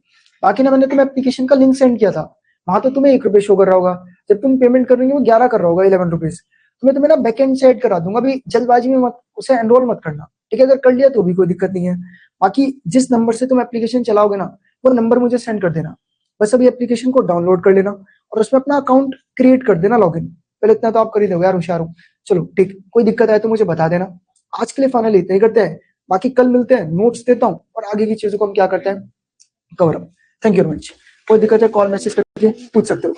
Speaker 1: बाकी ना मैंने तुम्हें एप्लीकेशन का लिंक सेंड किया था, वहां तो तुम्हें 1 रुपये शो कर रहा होगा, जब तुम पेमेंट कर रही हो वो 11 कर रहा होगा, 11 रुपीज। तो मैं तुम्हें ना बैकएंड से ऐड करा दूंगा, अभी जल्दबाजी में मत उसे एनरोल मत करना, ठीक है। अगर कर लिया तो भी कोई दिक्कत नहीं है। बाकी जिस नंबर से तुम एप्लीकेशन चलाओगे ना, वो नंबर मुझे सेंड कर देना। बस अभी एप्लीकेशन को डाउनलोड कर लेना, और उसमें अपना अकाउंट क्रिएट कर देना, लॉगिन। पहले इतना तो आप कर ही दोगे यार, होशियार हो। चलो ठीक, कोई दिक्कत आए तो मुझे बता देना। आज के लिए फाइनली इतना ही करते हैं, बाकी कल मिलते हैं, नोट्स देता हूँ और आगे की चीजों को हम क्या करते हैं, cover up. Thank you very much. कोई दिक्कत है कॉल मैसेज करके पूछ सकते हो।